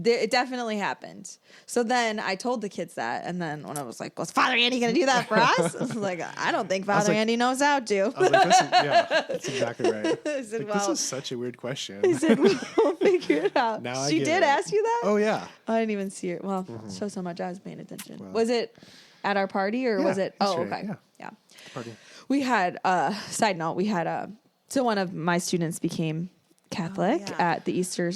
it definitely happened. So then I told the kids that, and then when I was like, "Was Father Andy going to do that for us?" I was like, "I don't think Father like- Andy knows how to." I was like, that's exactly right. I said, Like, this is such a weird question. I said, we'll figure it out. Now I She get did it. ask you that? Oh yeah. I didn't even see it. Well, shows how much I was paying attention. Well. Was it at our party or Yeah, was it? Oh, yesterday, okay. yeah. Yeah. Party. We had, side note, we had, so one of my students became Catholic yeah. at the Easter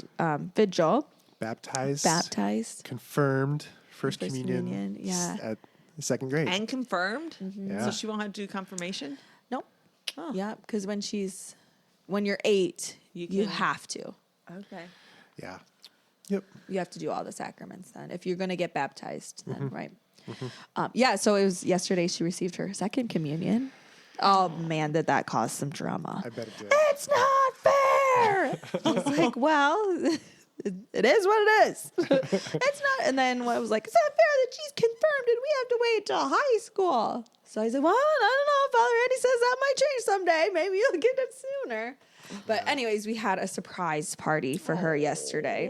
vigil, Baptized. Confirmed. First communion. yeah. At second grade. and confirmed. Yeah. So she won't have to do confirmation. Nope. Oh. Yeah, because when you're 8, You you can- have to. Okay. Yeah. Yep. You have to do all the sacraments then. If you're going to get baptized, then, right? Yeah, so it was yesterday she received her second communion. Oh, man, did that cause some drama. I bet it did. It's not fair. I was like, well, it is what it is. It's not. And then I was like, it's not fair that she's confirmed and we have to wait till high school. So I said, well, I don't know. Father Andy says that might change someday. Maybe you'll get it sooner. But anyways, we had a surprise party for her yesterday.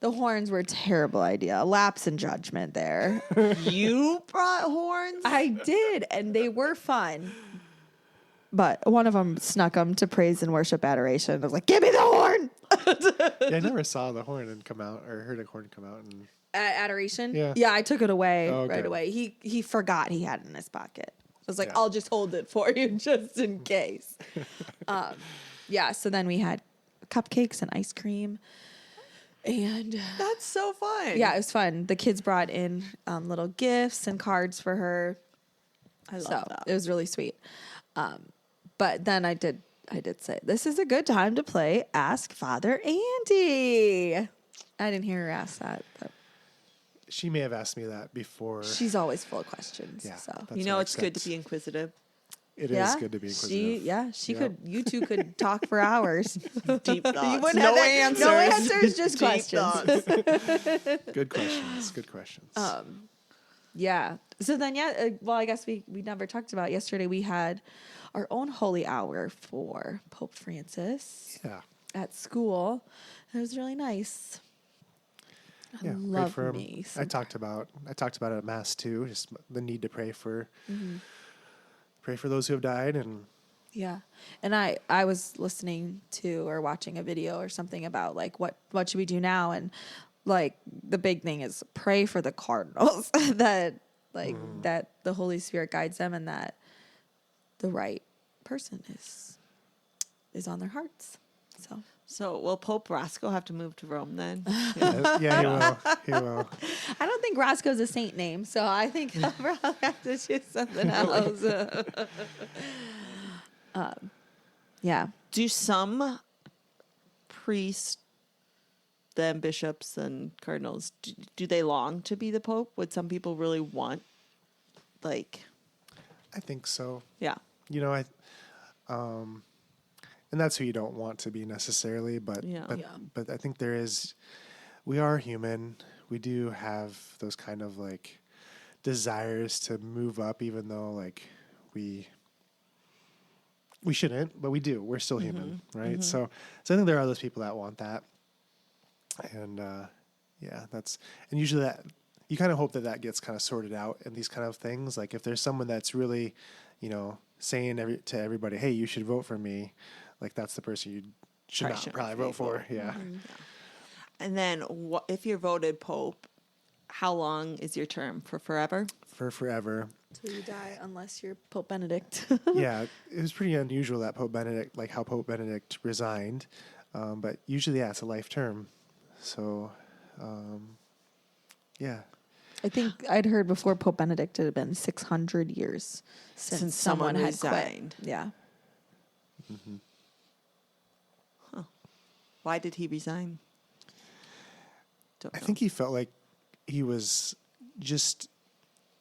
The horns were a terrible idea. A lapse in judgment there. You brought horns? I did, and they were fun. But one of them snuck them to praise and worship adoration. I was like, give me the horn. Yeah, I never saw the horn and come out, or heard a horn come out. And Adoration? Yeah. Yeah, I took it away Oh, right good. away. He forgot he had it in his pocket. I was like, Yeah. I'll just hold it for you just in case. Yeah, so then we had cupcakes and ice cream. And That's so fun. yeah, it was fun. The kids brought in little gifts and cards for her. I love So that. it was really sweet. But then I did say, this is a good time to play Ask Father Andy. I didn't hear her ask that, but she may have asked me that before. she's always full of questions. Yeah, So that's You know, what it's good to accepts. be inquisitive. It is good to be inquisitive. She Yep. could. You two could talk for hours. Deep thoughts. wouldn't No have answers. No answers, just Deep questions. thoughts. Good questions. Good questions. Yeah. So then, well, I guess we never talked about yesterday. We had our own holy hour for Pope Francis yeah. at school. It was really nice. Yeah. I prayed love for him. me. I talked about it at Mass too. Just the need to pray for those who have died, and Yeah. And I was listening to or watching a video or something about like what should we do now, and like the big thing is pray for the Cardinals that that the Holy Spirit guides them and that the right person is on their hearts. So will Pope Roscoe have to move to Rome then? yeah, he will. He will. I don't think Roscoe's a saint name, so I think I'll probably have to choose something else. Yeah. Do some priests, then bishops and cardinals, do they long to be the Pope? Would some people really want, like, I think so. yeah. You know, and that's who you don't want to be necessarily, but Yeah. but I think we are human. We do have those kind of like desires to move up, even though like we shouldn't, but we do. We're still human, right? So I think there are those people that want that, and and usually that you kind of hope that gets kind of sorted out in these kind of things. Like if there's someone that's really, saying to everybody, hey, you should vote for me. Like that's the person you should probably vote for. Yeah. And then if you're voted Pope, how long is your term? For forever? For forever. Till you die, unless you're Pope Benedict. Yeah, it was pretty unusual that how Pope Benedict resigned. But usually, it's a life term. So, yeah. I think I'd heard before Pope Benedict it had been 600 years since someone had resigned. quit. Yeah. Why did he resign? I think he felt like he was just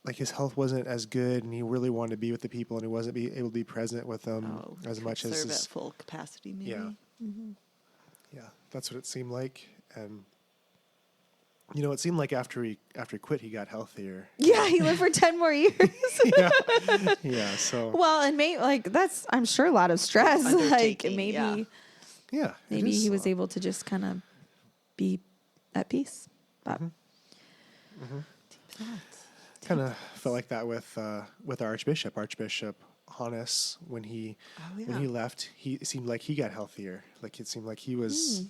like his health wasn't as good, and he really wanted to be with the people, and he wasn't able to be present with them as much as serve his, at full capacity. Maybe. Yeah. Yeah, that's what it seemed like, and it seemed like after he quit, he got healthier. Yeah, he lived for 10 more years. Yeah. So Well, and that's I'm sure a lot of stress. Like Undertaking, maybe yeah. maybe he was able to just kind of be at peace. But kind of felt like that with our Archbishop Hannes when he left. It seemed like he got healthier. Like it seemed like he was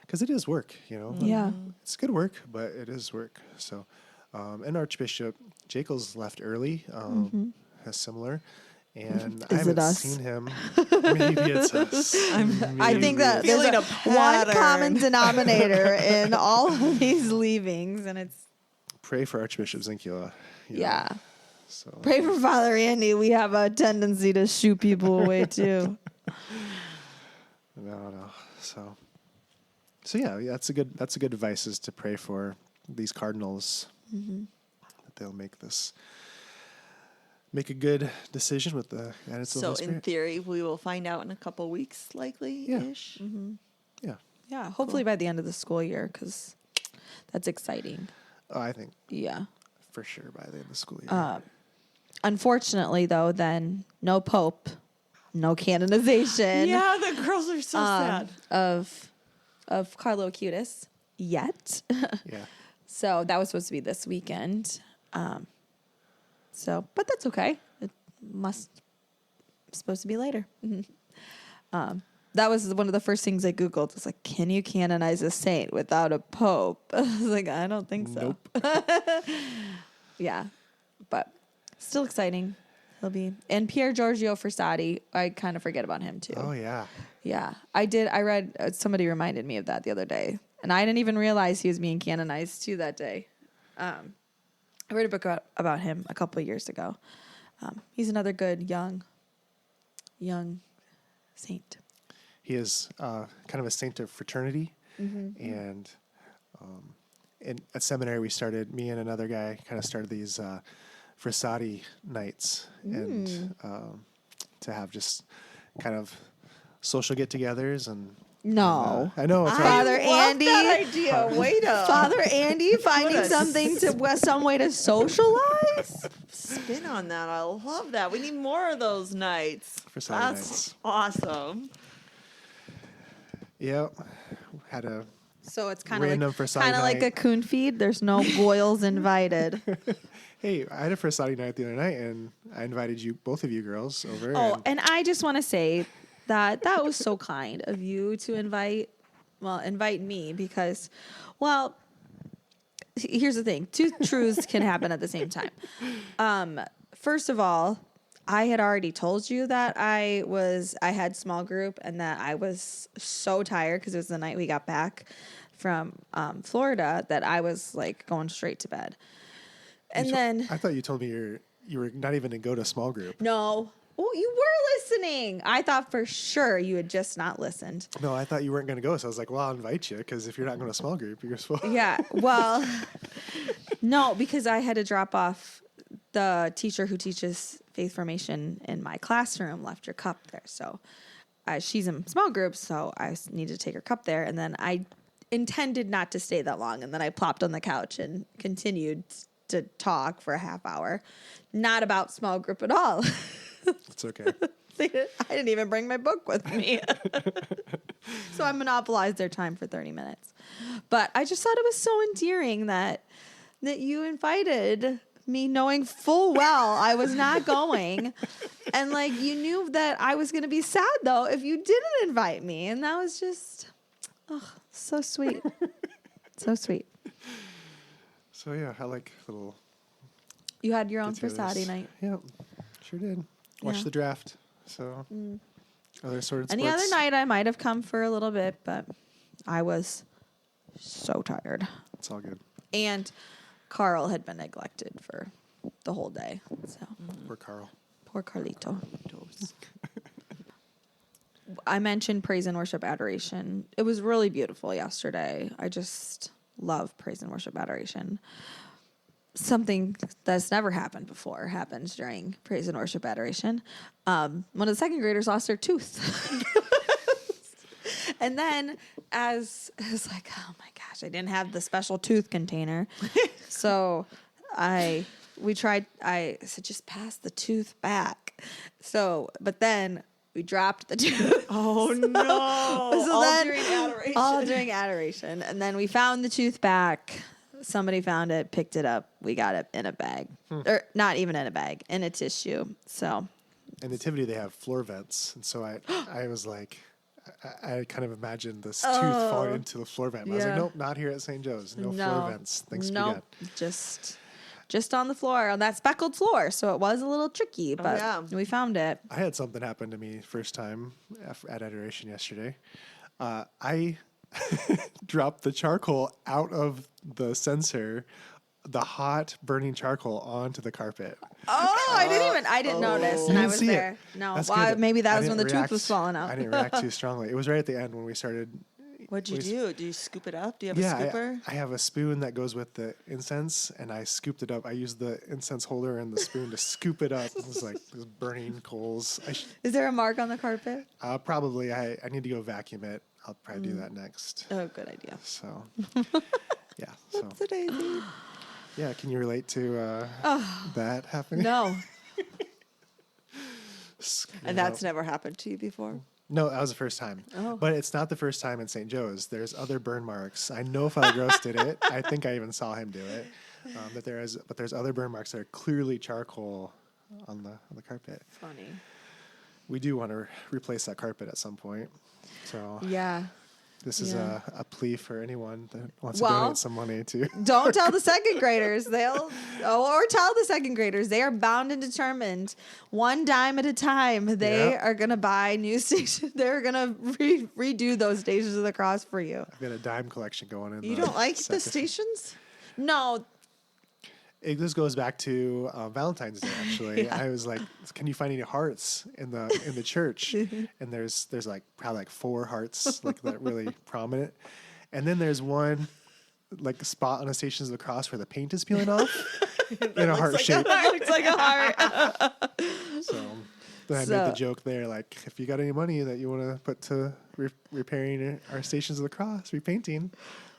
because it is work. Yeah. It's good work, but it is work. So, and Archbishop Jekyll's left early. Has similar. And I Is it haven't us? seen him. Maybe it's us. I think that there's Feeling a one pattern. common denominator in all of these leavings, and it's Pray for Archbishop Zinkula. yeah. So Pray for Father Andy. We have a tendency to shoo people away too. no. So So yeah, that's a good advice, is to pray for these Cardinals, that they'll make a good decision with the guidance of the So Holy Spirit. in theory, we will find out in a couple weeks, likely-ish. Yeah. Yeah, hopefully by the end of the school year, because that's exciting. Oh, I think Yeah. for sure by the end of the school year. Unfortunately, though, then no Pope, no canonization. Yeah, the girls are so sad. Of Carlo Acutis yet. Yeah. So that was supposed to be this weekend. But that's okay. It supposed to be later. That was one of the first things I Googled. It's like, can you canonize a saint without a pope? I was like, I don't think so. Nope. Yeah, but still exciting. He'll be, and Pier Giorgio Frassati. I kind of forget about him too. Oh yeah. Yeah, I did. I read, somebody reminded me of that the other day, and I didn't even realize he was being canonized too that day. I read a book about him a couple of years ago. He's another good young saint. He is kind of a saint of fraternity, and at seminary me and another guy kind of started these Frassati nights, and to have just kind of social get-togethers and. No, I know. It's Father right. Andy. That idea. Wait up. Father Andy finding some way to socialize. Spin on that. I love that. We need more of those nights. Frassati That's nights. awesome. Yeah, had a So it's kind of random like Frassati like a night. coon feed. There's no boils invited. Hey, I had a Frassati night the other night, and I invited both of you girls over. Oh, and I just want to say that was so kind of you to invite me because, well, here's the thing. Two truths can happen at the same time. First of all, I had already told you that I had small group and that I was so tired because it was the night we got back from Florida that I was like going straight to bed. And then I thought you told me you were not even to go to small group. no. Oh, you were listening. I thought for sure you had just not listened. No, I thought you weren't going to go. So I was like, well, I'll invite you because if you're not going to small group, you're supposed. Yeah. Well, no, because I had to drop off the teacher who teaches faith formation in my classroom left her cup there. So she's in small groups. So I needed to take her cup there. And then I intended not to stay that long. And then I plopped on the couch and continued to talk for a half hour. Not about small group at all. It's okay. I didn't even bring my book with me. So I monopolized their time for 30 minutes. But I just thought it was so endearing that you invited me knowing full well I was not going. And like you knew that I was going to be sad though if you didn't invite me. And that was just so sweet. So sweet. So yeah, I like little. You had your own get-togethers. Frassati night. Yep, sure did. Watched Yeah. the draft. So other sort of Any sports. other night I might have come for a little bit, but I was so tired. It's all good. And Carl had been neglected for the whole day. So Poor Carl. poor Carlito. I mentioned praise and worship adoration. It was really beautiful yesterday. I just love praise and worship adoration. Something that's never happened before happens during praise and worship adoration. One of the second graders lost their tooth. And then as I was like, oh my gosh, I didn't have the special tooth container. So I said, just pass the tooth back. So, but then we dropped the tooth. Oh no. So All then- during adoration. All during adoration. And then we found the tooth back. Somebody found it, picked it up. We got it in a bag. Or not even in a bag, in a tissue. So In Nativity, they have floor vents, and so I was like, I kind of imagined this tooth falling into the floor vent. I was like, Yeah. nope, not here at St. Joe's. No floor vents. Thanks to nope, God. just on the floor, on that speckled floor. So it was a little tricky, but yeah. we found it. I had something happen to me first time at adoration yesterday. I dropped the charcoal out of the censer, the hot burning charcoal onto the carpet. Oh, I didn't notice, and You I didn't was see it. there. No, That's well, good. maybe that I was when the didn't tooth react- was falling out. I didn't react too strongly. It was right at the end when we started What'd you we- do? Do you scoop it up? Do you have Yeah, a scooper? I have a spoon that goes with the incense, and I scooped it up. I used the incense holder and the spoon to scoop it up. It was like it was burning coals. Is there a mark on the carpet? Probably I need to go vacuum it. I'll probably do that next. Oh, good idea. So, yeah. So, What's the daisy? yeah. Can you relate to that happening? No. And that's never happened to you before? No, that was the first time. Oh. But it's not the first time in St. Joe's. There's other burn marks. I know Father Gross did it. I think I even saw him do it. But there's other burn marks that are clearly charcoal on the carpet. Funny. We do want to replace that carpet at some point. So Yeah. this is Yeah. a plea for anyone that wants Well, to donate some money to. Don't tell the second graders. Or tell the second graders. They are bound and determined, one dime at a time. They Yep. are going to buy new stations. They're going to redo those Stations of the Cross for you. I've got a dime collection going in. You the don't like the second- stations? No. This goes back to Valentine's Day. Actually, Yeah. I was like, "Can you find any hearts in the church?" And there's like probably like 4 hearts like that really prominent, and then there's one like spot on the Stations of the Cross where the paint is peeling off in a heart shape. Looks like a heart. So then I made the joke there, like, if you got any money that you want to put to repairing our Stations of the Cross, repainting,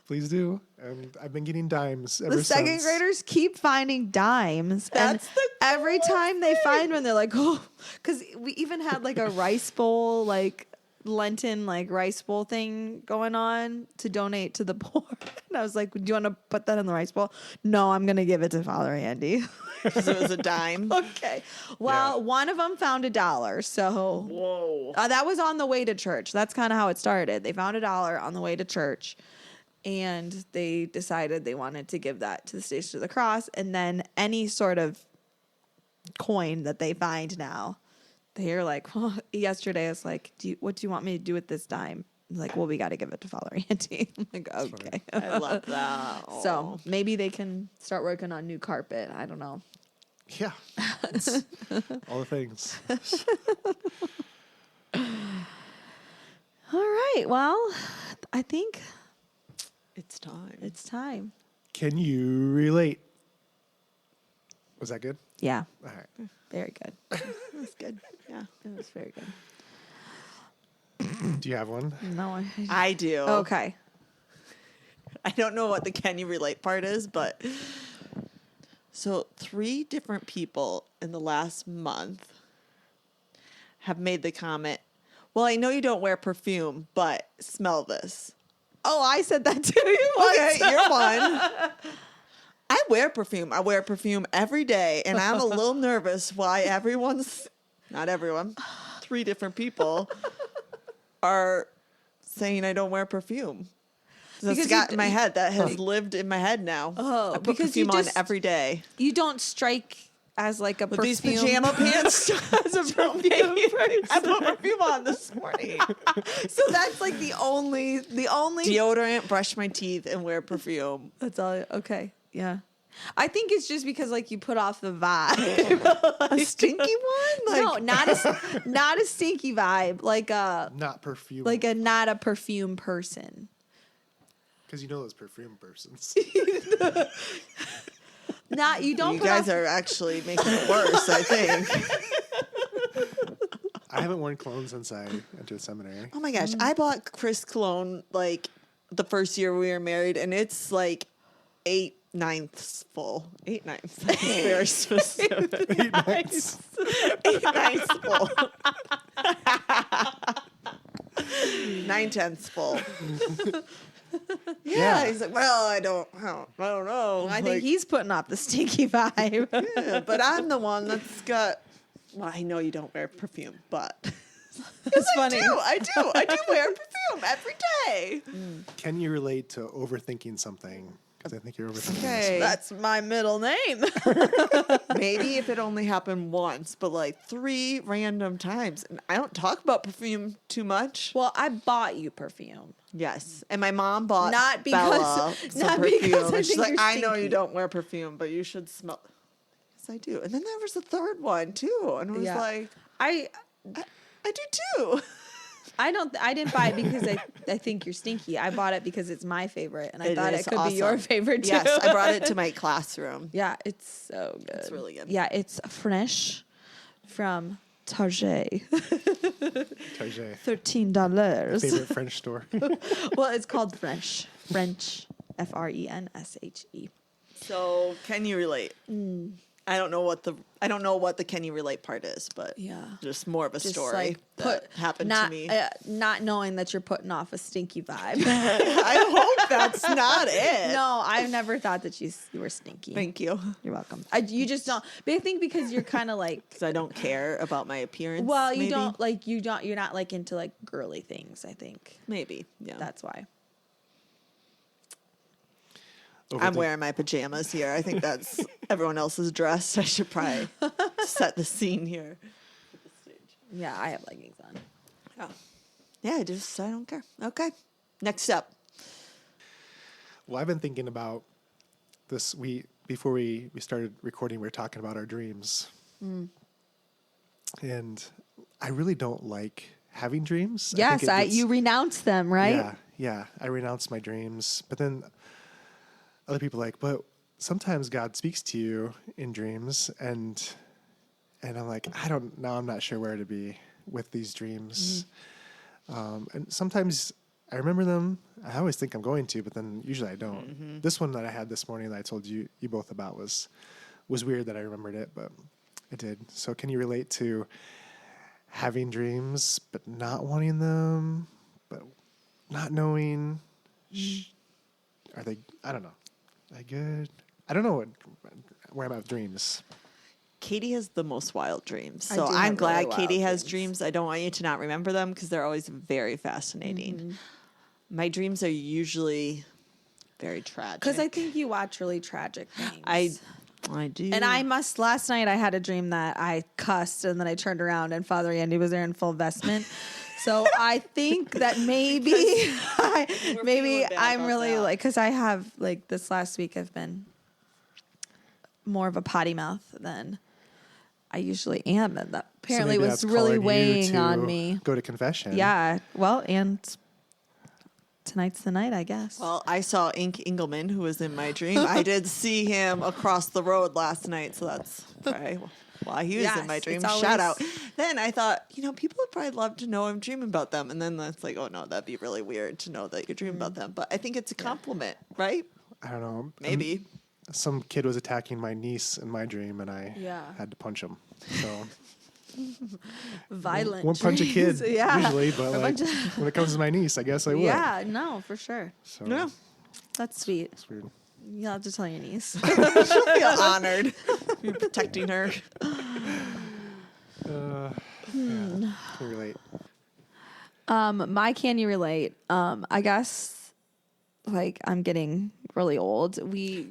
please do. And I've been getting dimes ever The second since. graders keep finding dimes. That's and the every time they find one, they're like, oh, because we even had like a rice bowl, like Lenten, like rice bowl thing going on to donate to the poor. And I was like, do you want to put that in the rice bowl? No, I'm going to give it to Father Andy. Because it was a dime. Okay. Well, Yeah. one of them found $1. So Whoa. that was on the way to church. That's kind of how it started. They found $1 on the way to church. And they decided they wanted to give that to the Station of the Cross. And then any sort of coin that they find now, they're like, well, yesterday I was like, what do you want me to do with this dime? I'm like, well, we got to give it to Father Andy. I'm like, okay. I love that. So maybe they can start working on new carpet. I don't know. Yeah. It's all the things. All right. Well, I think It's time. it's time. Can you relate? Was that good? Yeah. All right. Very good. That's good. Yeah. It was very good. Do you have one? No, I do. okay. I don't know what the can you relate part is, but so 3 different people in the last month have made the comment, well, I know you don't wear perfume, but smell this. Oh, I said that to you. Okay, you're one. I wear perfume. I wear perfume every day, and I'm a little nervous why not everyone, 3 different people are saying I don't wear perfume. That's Because got in my head. That has lived in my head now. Oh, I put because you perfume on just- every day. You don't strike as like a With perfume. these pajama pants as a perfume. I put perfume on this morning. So that's like the only. Deodorant, brush my teeth, and wear perfume. That's all. Okay. Yeah. I think it's just because like you put off the vibe. A stinky one? No, not a stinky vibe. Like Not perfume. not a perfume person. Because you know those perfume persons. Not you don't. You put guys off, are actually making it worse, I think. I haven't worn cologne since I entered seminary. Oh my gosh. I bought Chris cologne like the first year we were married, and it's like 8/9 full. 8/9. That's very specific. 8/9. 8/9 full. 9/10 full. Yeah, he's like, well, I don't know. I think he's putting off the stinky vibe. yeah, but I'm the one that's got. Well, I know you don't wear perfume, but It's funny. I do wear perfume every day. Can you relate to overthinking something? Because I think you're overthinking Okay. That's my middle name. Maybe if it only happened once, but like 3 random times. And I don't talk about perfume too much. Well, I bought you perfume. Yes. And my mom bought Not because- Bella some not perfume. because I And she's think like, you're I know stinky." you don't wear perfume, but you should smell. Yes, I do. And then there was a third one too. And I was Yeah. like, I I do too. I didn't buy it because I think you're stinky. I bought it because it's my favorite, and I thought it is could be your awesome. favorite too. Yes, I brought it to my classroom. Yeah, it's so good. It's really good. Yeah, it's French from Target. Target. $13. Favorite French store. Well, it's called French. French. FRENSHE. So, can you relate? I don't know what the can you relate part is, but Yeah. just more of a Just story like that happened to me. Not knowing that you're putting off a stinky vibe. I hope that's not it. No, I've never thought that you were stinky. Thank you. You're welcome. You just don't. But I think because you're kind of like. Because I don't care about my appearance. Well, maybe? you're not like into like girly things. I think Maybe. Yeah. that's why. I'm wearing my pajamas here. I think that's everyone else is dressed. I should probably set the scene here. Yeah, I have leggings on. Yeah, I don't care. Okay. Next up. Well, I've been thinking about this. Before we started recording, we were talking about our dreams. And I really don't like having dreams. Yes, you renounce them, right? Yeah. I renounce my dreams. But then other people are like, but sometimes God speaks to you in dreams, and I'm like, I'm not sure where to be with these dreams. And sometimes I remember them. I always think I'm going to, but then usually I don't. This one that I had this morning that I told you both about was weird that I remembered it, but I did. So can you relate to having dreams but not wanting them, but not knowing? Are they? I don't know. Are they good? I don't know where I'm at with dreams. Katie has the most wild dreams. I So do I'm have glad really wild Katie has dreams. dreams. I don't want you to not remember them because they're always very fascinating. My dreams are usually very tragic. Because I think you watch really tragic things. I do. And last night I had a dream that I cussed and then I turned around and Father Andy was there in full vestment. So I think that maybe feeling bad I'm about really that. because I have this last week I've been more of a potty mouth than I usually am. And that apparently So maybe was that's really calling you weighing to on me. Go to confession. Yeah. Well, and tonight's the night, I guess. Well, I saw Ink Engelman, who was in my dream. I did see him across the road last night, so that's probably why he was in my Yes, dream. it's always- Shout out. Then I thought, people would probably love to know I'm dreaming about them. And then that's like, oh no, that'd be really weird to know that you're dreaming about them. But I think it's a compliment, right? I don't know. Maybe. Some kid was attacking my niece in my dream, and I Yeah. had to punch him. So Violent. won't punch a kid dreams. Yeah. usually, but A like, bunch of- when it comes to my niece, I guess I would. Yeah, no, for sure. So Yeah. That's sweet. it's weird. You'll have to tell your niece. She'll feel honored. You're protecting her. Can relate. My can you relate? I guess I'm getting really old. The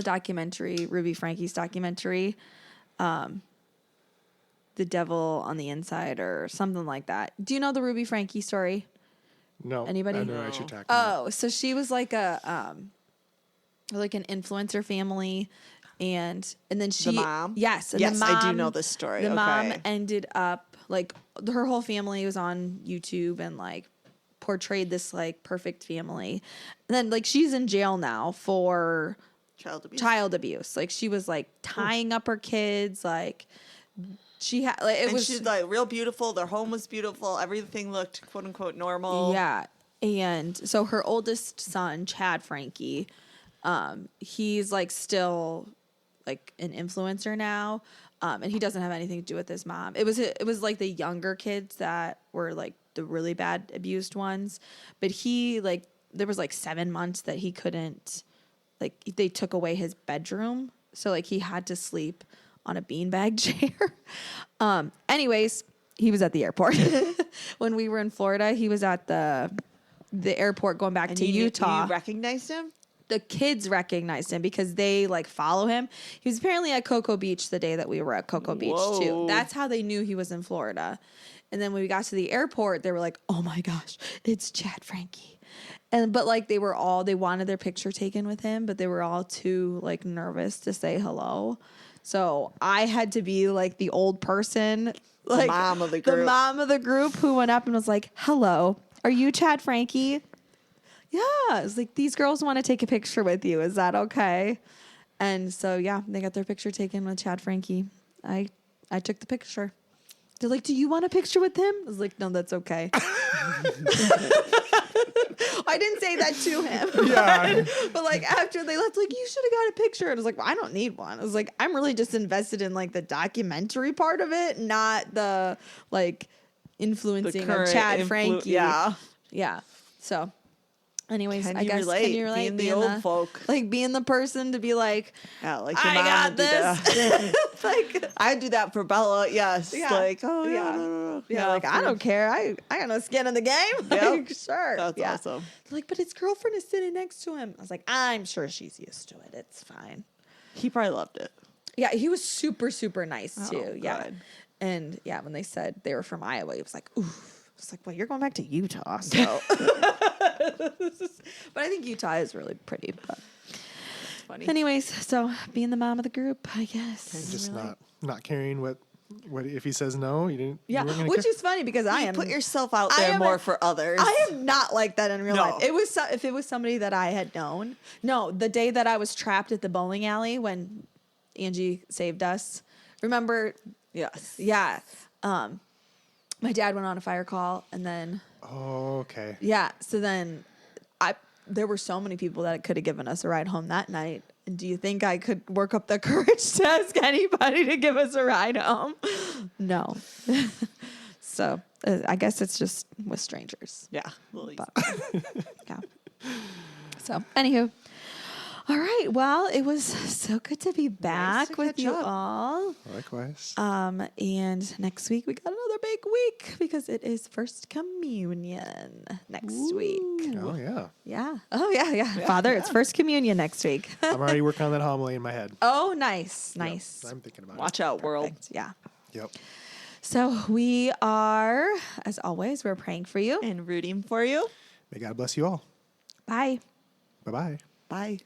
documentary, Ruby Frankie's documentary, The Devil on the Inside or something like that. Do you know the Ruby Frankie story? No. Anybody? I don't know what you're talking about. Oh, so she was like an influencer family, and then she The mom? yes, and Yes, the I do mom, know this story. The mom Okay. ended up her whole family was on YouTube and portrayed this perfect family, and then she's in jail now for Child abuse. child abuse. She was tying up her kids. She had And she's real beautiful. Their home was beautiful. Everything looked quote unquote normal. Yeah. And so her oldest son, Chad Frankie, he's still an influencer now. And he doesn't have anything to do with his mom. It was the younger kids that were the really bad abused ones. But he there was 7 months that he couldn't they took away his bedroom. So he had to sleep on a beanbag chair. Anyways, he was at the airport. When we were in Florida, he was at the airport going back to Utah. You recognized him? The kids recognized him because they follow him. He was apparently at Cocoa Beach the day that we were at Cocoa Beach too. Whoa. That's how they knew he was in Florida. And then when we got to the airport, they were like, "Oh my gosh, it's Chad Frankie." But they wanted their picture taken with him, but they were all too nervous to say hello. So I had to be like the old person, like mom of the the group. mom of the group who went up and was like, "Hello, are you Chad Frankie?" Yeah, it's like, these girls want to take a picture with you. Is that okay? And so yeah, they got their picture taken with Chad Frankie. I took the picture. They're like, "Do you want a picture with him?" I was like, "No, that's okay." I didn't say that to him. Yeah. But like after they left, like, "You should have got a picture." And I was like, "Well, I don't need one." I was like, "I'm really just invested in like the documentary part of it, not the like influencing of Chad Frankie." Yeah. Yeah. So anyways, Can I you guess relate? can you relate Being the old folk. Like being the person to be like, Yeah, like your "I mom got would do that. this." Like, I do that for Bella. Yes. Yeah. Like, oh yeah, Yeah. no. yeah, like, I don't care. I got no skin in the game. Like, sure. That's yeah. awesome. Like, but his girlfriend is sitting next to him. I was like, I'm sure she's used to it. It's fine. He probably loved it. Yeah, he was super, super nice too. Oh, Yeah. good. And yeah, when they said they were from Iowa, he was like, oof. I was like, well, you're going back to Utah, so. But I think Utah is really pretty. But It's funny. anyways, so being the mom of the group, I guess. Just not caring what if he says no, you didn't. Yeah, you weren't gonna which care? is funny because I am put yourself out I there am more a- for others. I am not like that in real No. life. It was if it was somebody that I had known. No, the day that I was trapped at the bowling alley when Angie saved us. Remember? Yes. Yeah. My dad went on a fire call, and then Oh, okay. yeah. So then there were so many people that could have given us a ride home that night. And do you think I could work up the courage to ask anybody to give us a ride home? No. So I guess it's just with strangers. Yeah. Well, But, yeah. So, anywho. All right. Well, it was so good to be back to with catch you up. all. Likewise. And next week we got another big week because it is First Communion next week. Oh yeah. Yeah. Oh yeah. Father, it's First Communion next week. I'm already working on that homily in my head. Oh, nice. Nice. I'm thinking about watch out, world. Perfect. Yeah. it. Yep. So we are, as always, we're praying for you. And rooting for you. May God bless you all. Bye. Bye bye. Bye.